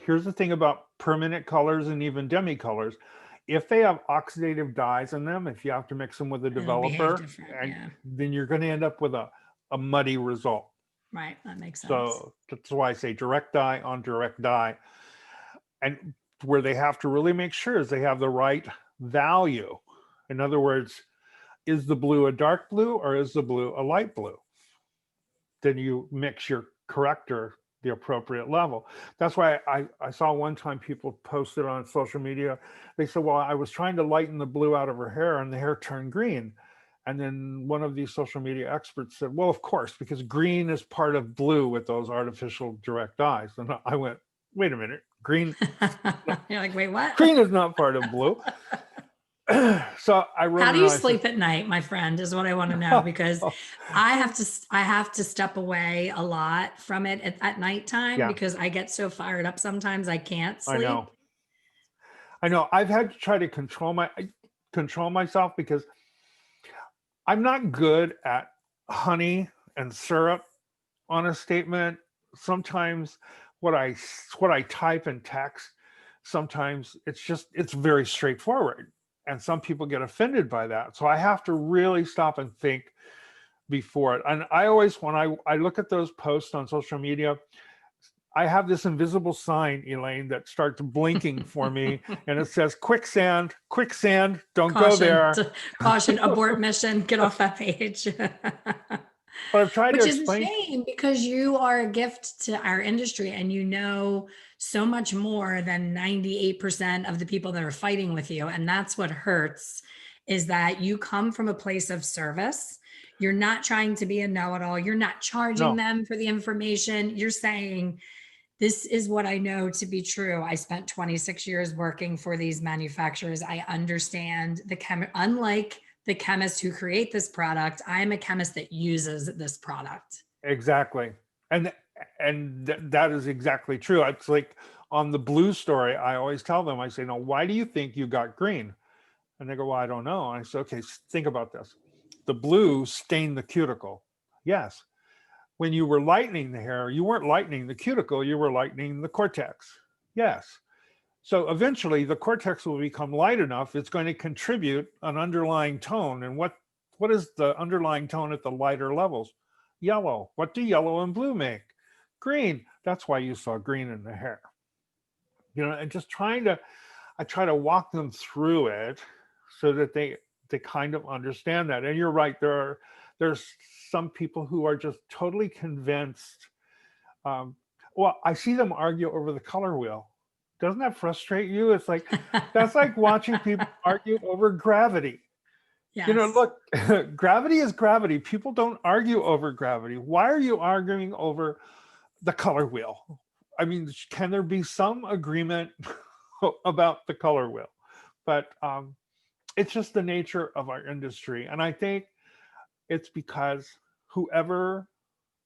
B: here's the thing about permanent colors and even demi colors. If they have oxidative dyes in them, if you have to mix them with a
A: It'll behave
B: developer,
A: different.
B: and
A: Yeah.
B: then you're going to end up with a muddy result.
A: Right. That makes sense.
B: So that's why I say direct dye on direct dye. And where they have to really make sure is they have the right value. In other words, is the blue a dark blue or is the blue a light blue? Then you mix your corrector the appropriate level. That's why I saw one time people posted on social media. They said, well, I was trying to lighten the blue out of her hair and the hair turned green. And then one of these social media experts said, well, of course, because green is part of blue with those artificial direct dyes. And I went, wait a minute, green
A: You're like, wait, what?
B: green is not part of blue. So I wrote
A: How
B: a
A: do you
B: nice,
A: sleep at night, my friend, is what I want to know, because I have to step away a lot from it at nighttime
B: yeah,
A: because I get so fired up sometimes I can't
B: I
A: sleep.
B: know. I know. I've had to try to control myself because I'm not good at honey and syrup on a statement. Sometimes what I type in text, sometimes it's very straightforward. And some people get offended by that. So I have to really stop and think before it. And I always, when I look at those posts on social media, I have this invisible sign, Elaine, that starts blinking for me, and it says quicksand, quicksand, don't go
A: Caution,
B: there.
A: caution, abort mission, get off that page.
B: But I've tried to
A: Which is a
B: explain.
A: shame because you are a gift to our industry and you know so much more than 98% of the people that are fighting with you. And that's what hurts is that you come from a place of service. You're not trying to be a know-it-all. You're not charging
B: No,
A: them for the information. You're saying, this is what I know to be true. I spent 26 years working for these manufacturers. I understand unlike the chemists who create this product, I'm a chemist that uses this product.
B: exactly. And that is exactly true. It's like on the blue story, I always tell them, I say, no, why do you think you got green? And they go, well, I don't know. And I say, okay, think about this. The blue stained the cuticle. Yes. When you were lightening the hair, you weren't lightening the cuticle, you were lightening the cortex. Yes. So eventually the cortex will become light enough, it's going to contribute an underlying tone. And what is the underlying tone at the lighter levels? Yellow. What do yellow and blue make? Green. That's why you saw green in the hair. And just I try to walk them through it so that they kind of understand that. And you're right, there's some people who are just totally convinced. Um, well, I see them argue over the color wheel. Doesn't that frustrate you? It's like that's like watching people argue over gravity.
A: Yes.
B: Look, gravity is gravity. People don't argue over gravity. Why are you arguing over the color wheel? I mean, can there be some agreement about the color wheel? But it's just the nature of our industry. And I think it's because whoever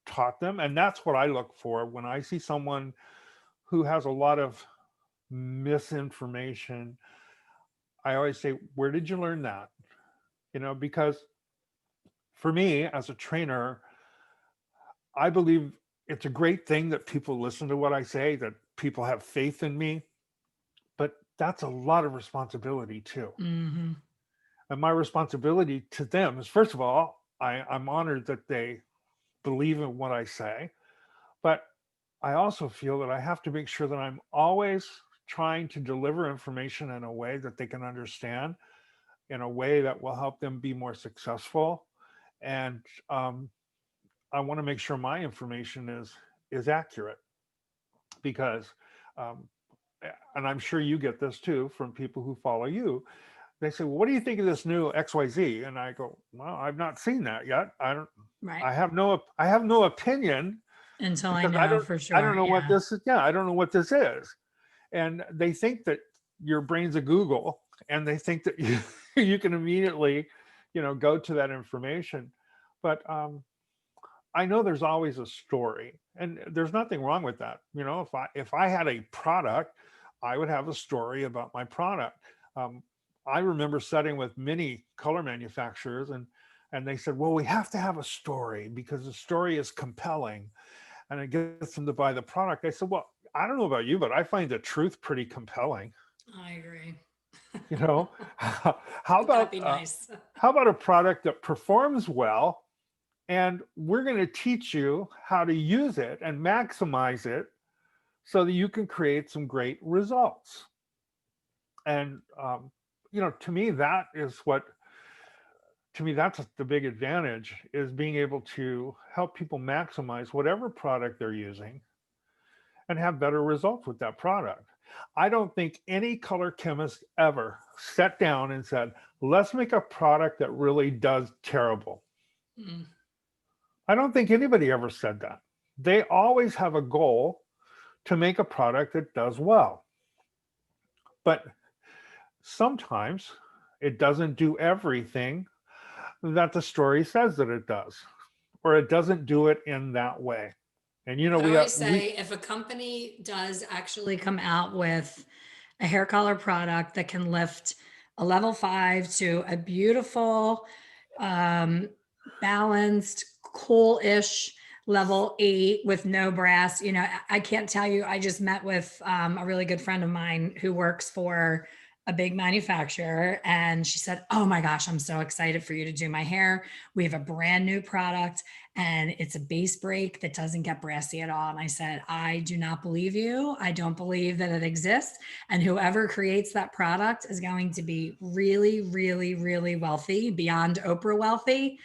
B: taught them, and that's what I look for when I see someone who has a lot of misinformation. I always say, where did you learn that? Because for me as a trainer, I believe it's a great thing that people listen to what I say, that people have faith in me, but that's a lot of responsibility too.
A: Mm-hmm.
B: And my responsibility to them is, first of all, I'm honored that they believe in what I say, but I also feel that I have to make sure that I'm always trying to deliver information in a way that they can understand, in a way that will help them be more successful. And I want to make sure my information is accurate because, um, and I'm sure you get this too from people who follow you. They say, well, what do you think of this new XYZ? And I go, well, I've not seen that yet.
A: Right.
B: I have no opinion
A: Until I
B: because
A: know for
B: I don't
A: sure.
B: know what
A: Yeah.
B: this is. Yeah, I don't know what this is. And they think that your brain's a Google, and they think that you can immediately, go to that information. But I know there's always a story, and there's nothing wrong with that. If I had a product, I would have a story about my product. Um, I remember sitting with many color manufacturers, and they said, well, we have to have a story because the story is compelling and it gets them to buy the product. I said, well, I don't know about you, but I find the truth pretty compelling.
A: I agree.
B: You know, how
A: Would that
B: about
A: be nice?
B: a product that performs well, and we're going to teach you how to use it and maximize it so that you can create some great results. And to me, that's the big advantage, is being able to help people maximize whatever product they're using and have better results with that product. I don't think any color chemist ever sat down and said, let's make a product that really does terrible.
A: Mm.
B: I don't think anybody ever said that. They always have a goal to make a product that does well. But sometimes it doesn't do everything that the story says that it does, or it doesn't do it in that way. And
A: I
B: we have
A: always say if a company does actually come out with a hair color product that can lift a level 5 to a beautiful, um, balanced, cool-ish level 8 with no brass. You know, I can't tell you, I just met with a really good friend of mine who works for a big manufacturer, and she said, oh my gosh, I'm so excited for you to do my hair. We have a brand new product and it's a base break that doesn't get brassy at all. And I said, I do not believe you. I don't believe that it exists. And whoever creates that product is going to be really, really, really wealthy, beyond Oprah wealthy,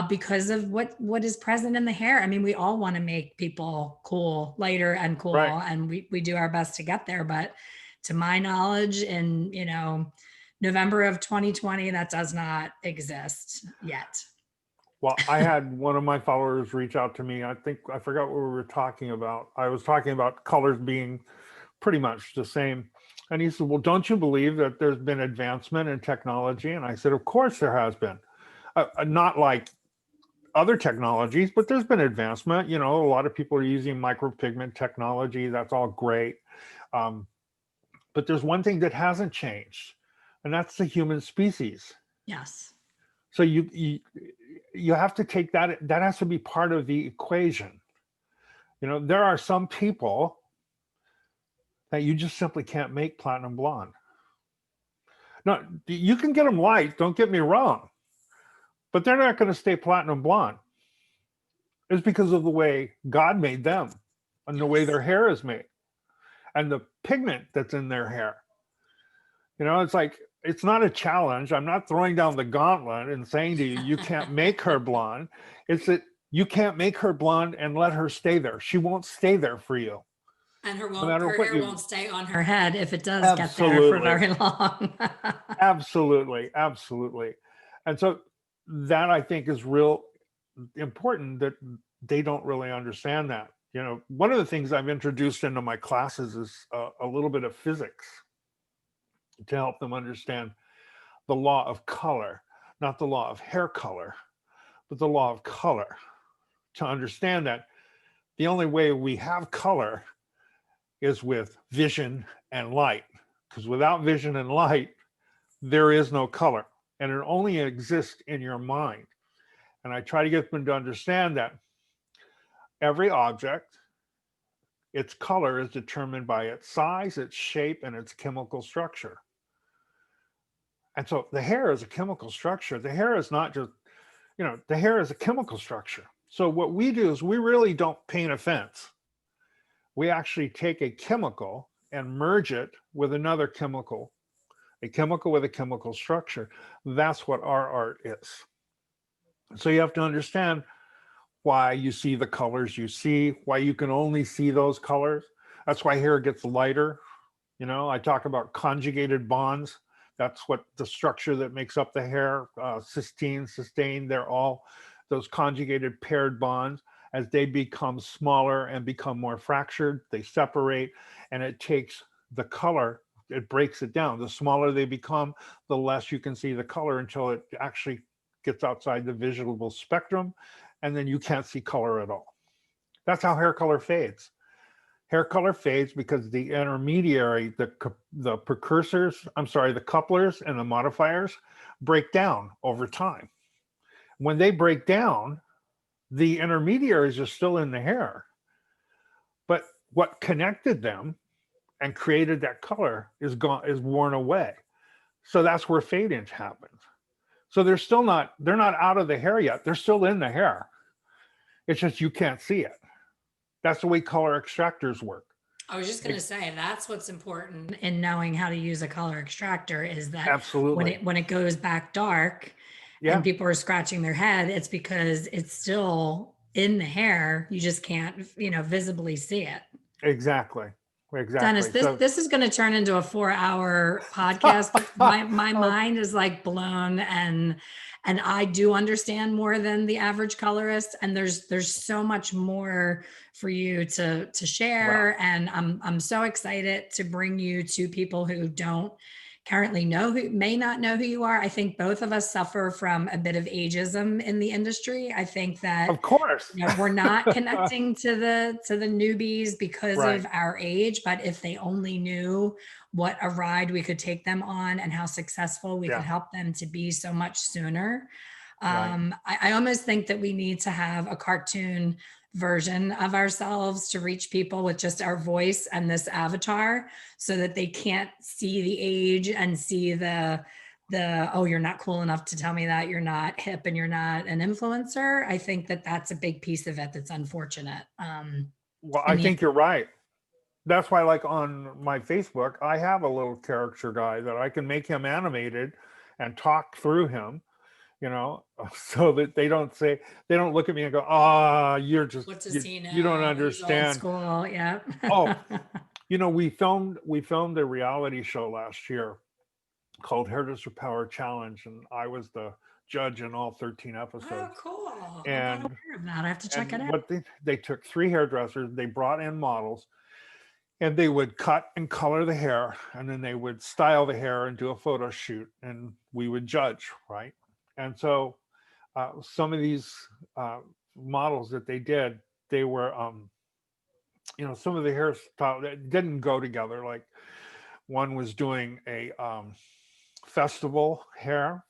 A: because of what is present in the hair. I mean, we all want to make people cool, lighter and cool,
B: Right.
A: and we do our best to get there. But to my knowledge, in, you know, November of 2020, that does not exist yet.
B: Well, I had one of my followers reach out to me. I think I forgot what we were talking about. I was talking about colors being pretty much the same. And he said, well, don't you believe that there's been advancement in technology? And I said, of course there has been. Not like other technologies, but there's been advancement. You know, a lot of people are using micropigment technology. That's all great. But there's one thing that hasn't changed, and that's the human species.
A: Yes.
B: So you have to take that has to be part of the equation. You know, there are some people that you just simply can't make platinum blonde. No, you can get them light, don't get me wrong, but they're not going to stay platinum blonde. It's because of the way God made them and the way their hair is made and the pigment that's in their hair. You know, it's like, it's not a challenge. I'm not throwing down the gauntlet and saying to you, you can't make her blonde. It's that you can't make her blonde and let her stay there. She won't stay there for you.
A: And her
B: No matter what
A: hair
B: you,
A: won't stay on her head if it does get there for
B: absolutely,
A: very long.
B: absolutely, absolutely. And so that, I think, is real important, that they don't really understand that. You know, one of the things I've introduced into my classes is a little bit of physics to help them understand the law of color, not the law of hair color, but the law of color. To understand that the only way we have color is with vision and light, because without vision and light, there is no color, and it only exists in your mind. And I try to get them to understand that every object, its color is determined by its size, its shape, and its chemical structure. And so the hair is a chemical structure. The hair is not just, you know, the hair is a chemical structure. So what we do is we really don't paint a fence. We actually take a chemical and merge it with another chemical, a chemical with a chemical structure. That's what our art is. So you have to understand why you see the colors you see, why you can only see those colors. That's why hair gets lighter. You know, I talk about conjugated bonds. That's what the structure that makes up the hair, cysteine, cysteine, they're all those conjugated paired bonds. As they become smaller and become more fractured, they separate, and it takes the color, it breaks it down. The smaller they become, the less you can see the color until it actually gets outside the visual spectrum, and then you can't see color at all. That's how hair color fades. Hair color fades because the intermediary, the precursors, I'm sorry, the couplers and the modifiers break down over time. When they break down, the intermediaries are still in the hair, but what connected them and created that color is gone, is worn away. So that's where fade-in happens. So they're not out of the hair yet. They're still in the hair. It's just you can't see it. That's the way color extractors work.
A: I was just going to say, that's what's important in knowing how to use a color extractor, is that
B: Absolutely.
A: when it goes back dark
B: Yeah,
A: and people are scratching their head, it's because it's still in the hair. You just can't, you know, visibly see it.
B: exactly.
A: Dennis,
B: Exactly.
A: this is going to turn into a 4-hour podcast. My mind is like blown, and I do understand more than the average colorist. And there's so much more for you to share.
B: Wow.
A: And I'm so excited to bring you to people who don't currently know, who may not know who you are. I think both of us suffer from a bit of ageism in the industry. I think that,
B: Of course.
A: you know, we're not connecting to the newbies because
B: Right.
A: of our age, but if they only knew what a ride we could take them on and how successful we could
B: Yeah.
A: help them to be so much sooner.
B: Right.
A: I almost think that we need to have a cartoon version of ourselves to reach people with just our voice and this avatar, so that they can't see the age and see the oh, you're not cool enough to tell me that, you're not hip and you're not an influencer. I think that that's a big piece of it that's unfortunate.
B: Well, I
A: And the
B: think you're right. That's why, like on my Facebook, I have a little character guy that I can make him animated and talk through him, you know, so that they don't look at me and go, ah,
A: what does
B: you,
A: he
B: you don't
A: know? He's old
B: understand.
A: school. Yeah.
B: Oh, you know, we filmed a reality show last year called Hairdresser Power Challenge, and I was the judge in all 13
A: Oh,
B: episodes.
A: cool. I'm not
B: And
A: aware of that. I have to check it
B: and
A: out.
B: what they took three hairdressers, they brought in models, and they would cut and color the hair, and then they would style the hair and do a photo shoot, and we would judge, right? And so some of these uh, models that they did, they were you know, some of the hairstyle that didn't go together. Like one was doing a festival hair,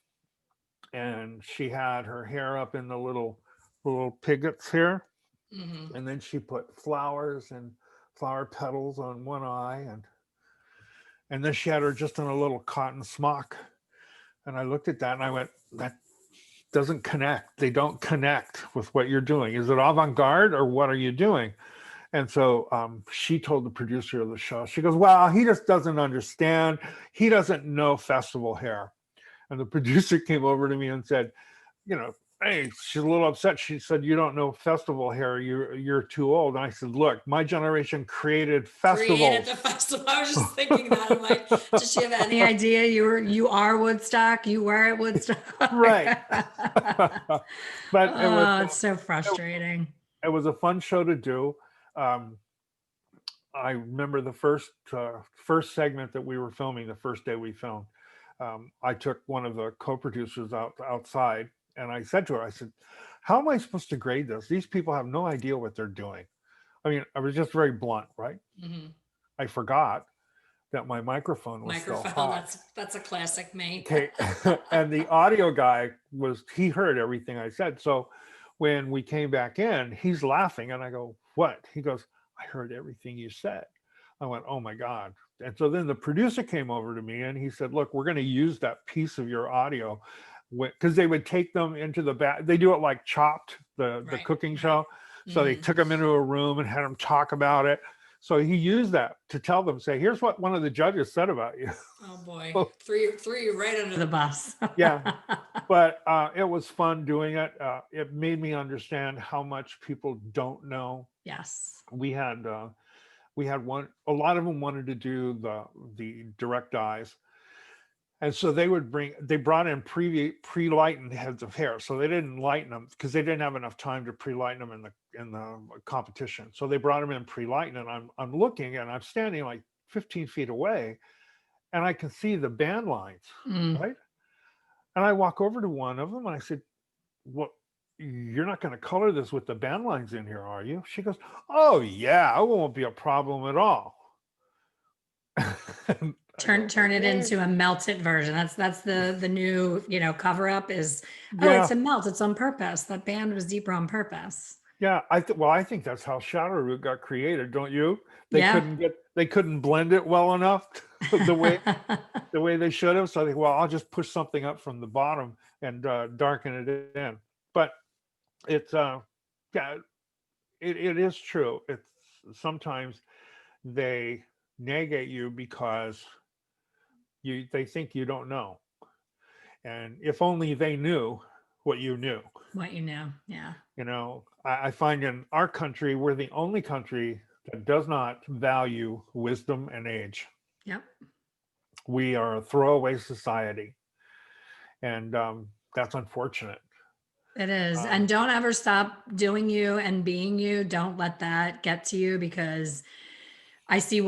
B: and she had her hair up in the little pigots here,
A: Hmm.
B: and then she put flowers and flower petals on one eye, and then she had her just in a little cotton smock. And I looked at that and I went, that doesn't connect. They don't connect with what you're doing. Is it avant-garde or what are you doing? And so she told the producer of the show, she goes, well, he just doesn't understand. He doesn't know festival hair. And the producer came over to me and said, you know, hey, she's a little upset. She said, you don't know festival hair. You're too old. And I said, look, my generation created
A: Created
B: festivals.
A: the festival. I was just thinking that. I'm like, does she have any idea you are Woodstock? You were at Woodstock.
B: Right. But
A: Oh, it's so
B: it,
A: frustrating.
B: it was a fun show to do. Um, I remember the first segment that we were filming, the first day we filmed. I took one of the co-producers outside, and I said to her, I said, "How am I supposed to grade this? These people have no idea what they're doing." I mean, I was just very blunt, right?
A: Hmm.
B: I forgot that my microphone was still
A: Microphone.
B: hot.
A: That's a classic me.
B: Okay, and the audio guy he heard everything I said. So when we came back in, he's laughing, and I go, "What?" He goes, "I heard everything you said." I went, "Oh my God." And so then the producer came over to me and he said, "Look, we're going to use that piece of your audio, because they would take them into the back. They do it like Chopped, the
A: Right.
B: cooking
A: Right.
B: show. So they
A: Hmm.
B: took them into a room and had them talk about it. So he used that to tell them, say, here's what one of the judges said about you."
A: Oh boy. Threw you right under the bus.
B: Yeah, but it was fun doing it. It made me understand how much people don't know.
A: Yes.
B: We had one. A lot of them wanted to do the direct dyes, and so they brought in pre-lightened heads of hair. So they didn't lighten them because they didn't have enough time to pre-lighten them in the competition. So they brought them in pre-lightened, and I'm looking and I'm standing like 15 feet away, and I can see the band lines,
A: Mm.
B: right? And I walk over to one of them and I said, "What? You're not going to color this with the band lines in here, are you?" She goes, "Oh yeah, it won't be a problem at all."
A: Turn it
B: Okay.
A: into a melted version. That's the new, cover up is, oh, it's
B: Yeah,
A: a melt. It's on purpose. That band was deeper on purpose.
B: yeah. I think that's how Shadow Root got created, don't you?
A: Yeah.
B: They couldn't blend it well enough the way they should have. So I think, well, I'll just push something up from the bottom and darken it in. But it's yeah, it is true. It's sometimes they nag at you because they think you don't know, and if only they knew what you knew.
A: What you know. Yeah.
B: You know, I find in our country we're the only country that does not value wisdom and age.
A: Yep.
B: We are a throwaway society, and that's unfortunate.
A: It is.
B: um,
A: And don't ever stop doing you and being you. Don't let that get to you, because I see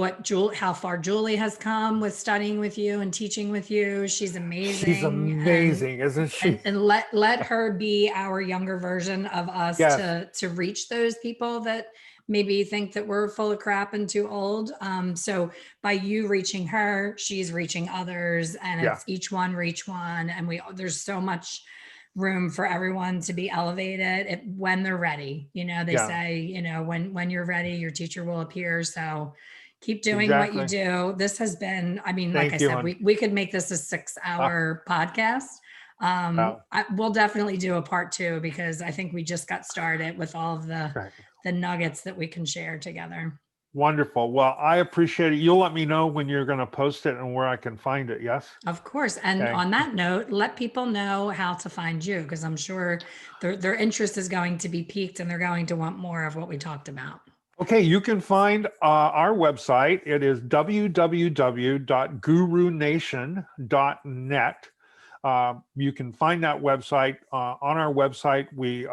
A: how far Julie has come with studying with you and teaching with you. She's
B: she's
A: amazing. And
B: amazing, isn't she?
A: and let her be our younger version of us
B: Yes.
A: to reach those people that maybe think that we're full of crap and too old. So by you reaching her, she's reaching others, and
B: Yeah.
A: it's each one reach one. And there's so much room for everyone to be elevated when they're ready. They
B: Yeah,
A: say, when you're ready, your teacher will appear. So keep doing what you
B: exactly.
A: do. This has been, I mean, like I
B: Thank you.
A: said,
B: And
A: we could make this a 6-hour podcast.
B: wow,
A: We'll definitely do a part 2 because I think we just got started with all of
B: great.
A: the nuggets that we can share together.
B: Wonderful. Well, I appreciate it. You'll let me know when you're going to post it and where I can find it. Yes.
A: Of course. And
B: Okay.
A: on that note, let people know how to find you because I'm sure their interest is going to be piqued and they're going to want more of what we talked about.
B: Okay, you can find our website. It is www.gurunation.net. You can find that website. On our website, we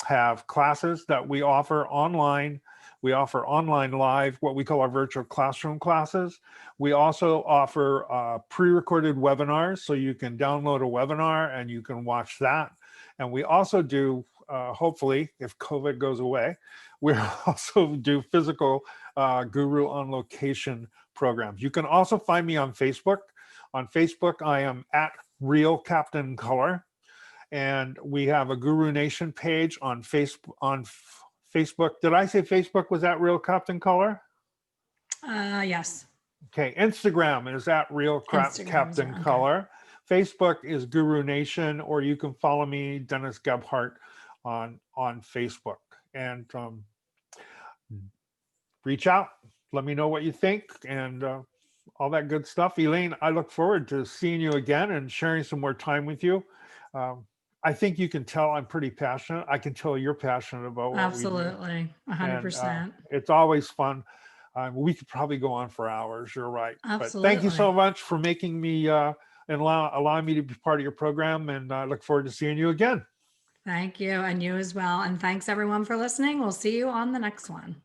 B: have classes that we offer online. We offer online live, what we call our virtual classroom classes. We also offer pre-recorded webinars, so you can download a webinar and you can watch that. And we also do, hopefully, if COVID goes away, we also do physical Guru on Location programs. You can also find me on Facebook. On Facebook, I am at Real Captain Color, and we have a Guru Nation page on Facebook. Did I say Facebook was at Real Captain Color?
A: Yes.
B: Okay, Instagram is at Real
A: Instagram as
B: Captain
A: well. Okay.
B: Color. Facebook is Guru Nation, or you can follow me, Dennis Gebhardt, on Facebook. And reach out, let me know what you think, and all that good stuff. Elaine, I look forward to seeing you again and sharing some more time with you. I think you can tell I'm pretty passionate. I can tell you're passionate about what we do.
A: Absolutely.
B: And
A: 100%.
B: it's always fun. We could probably go on for hours. You're right. But thank you
A: Absolutely.
B: so much for making me and allowing me to be part of your program. And I look forward to seeing you again.
A: Thank you. And you as well. And thanks everyone for listening. We'll see you on the next one.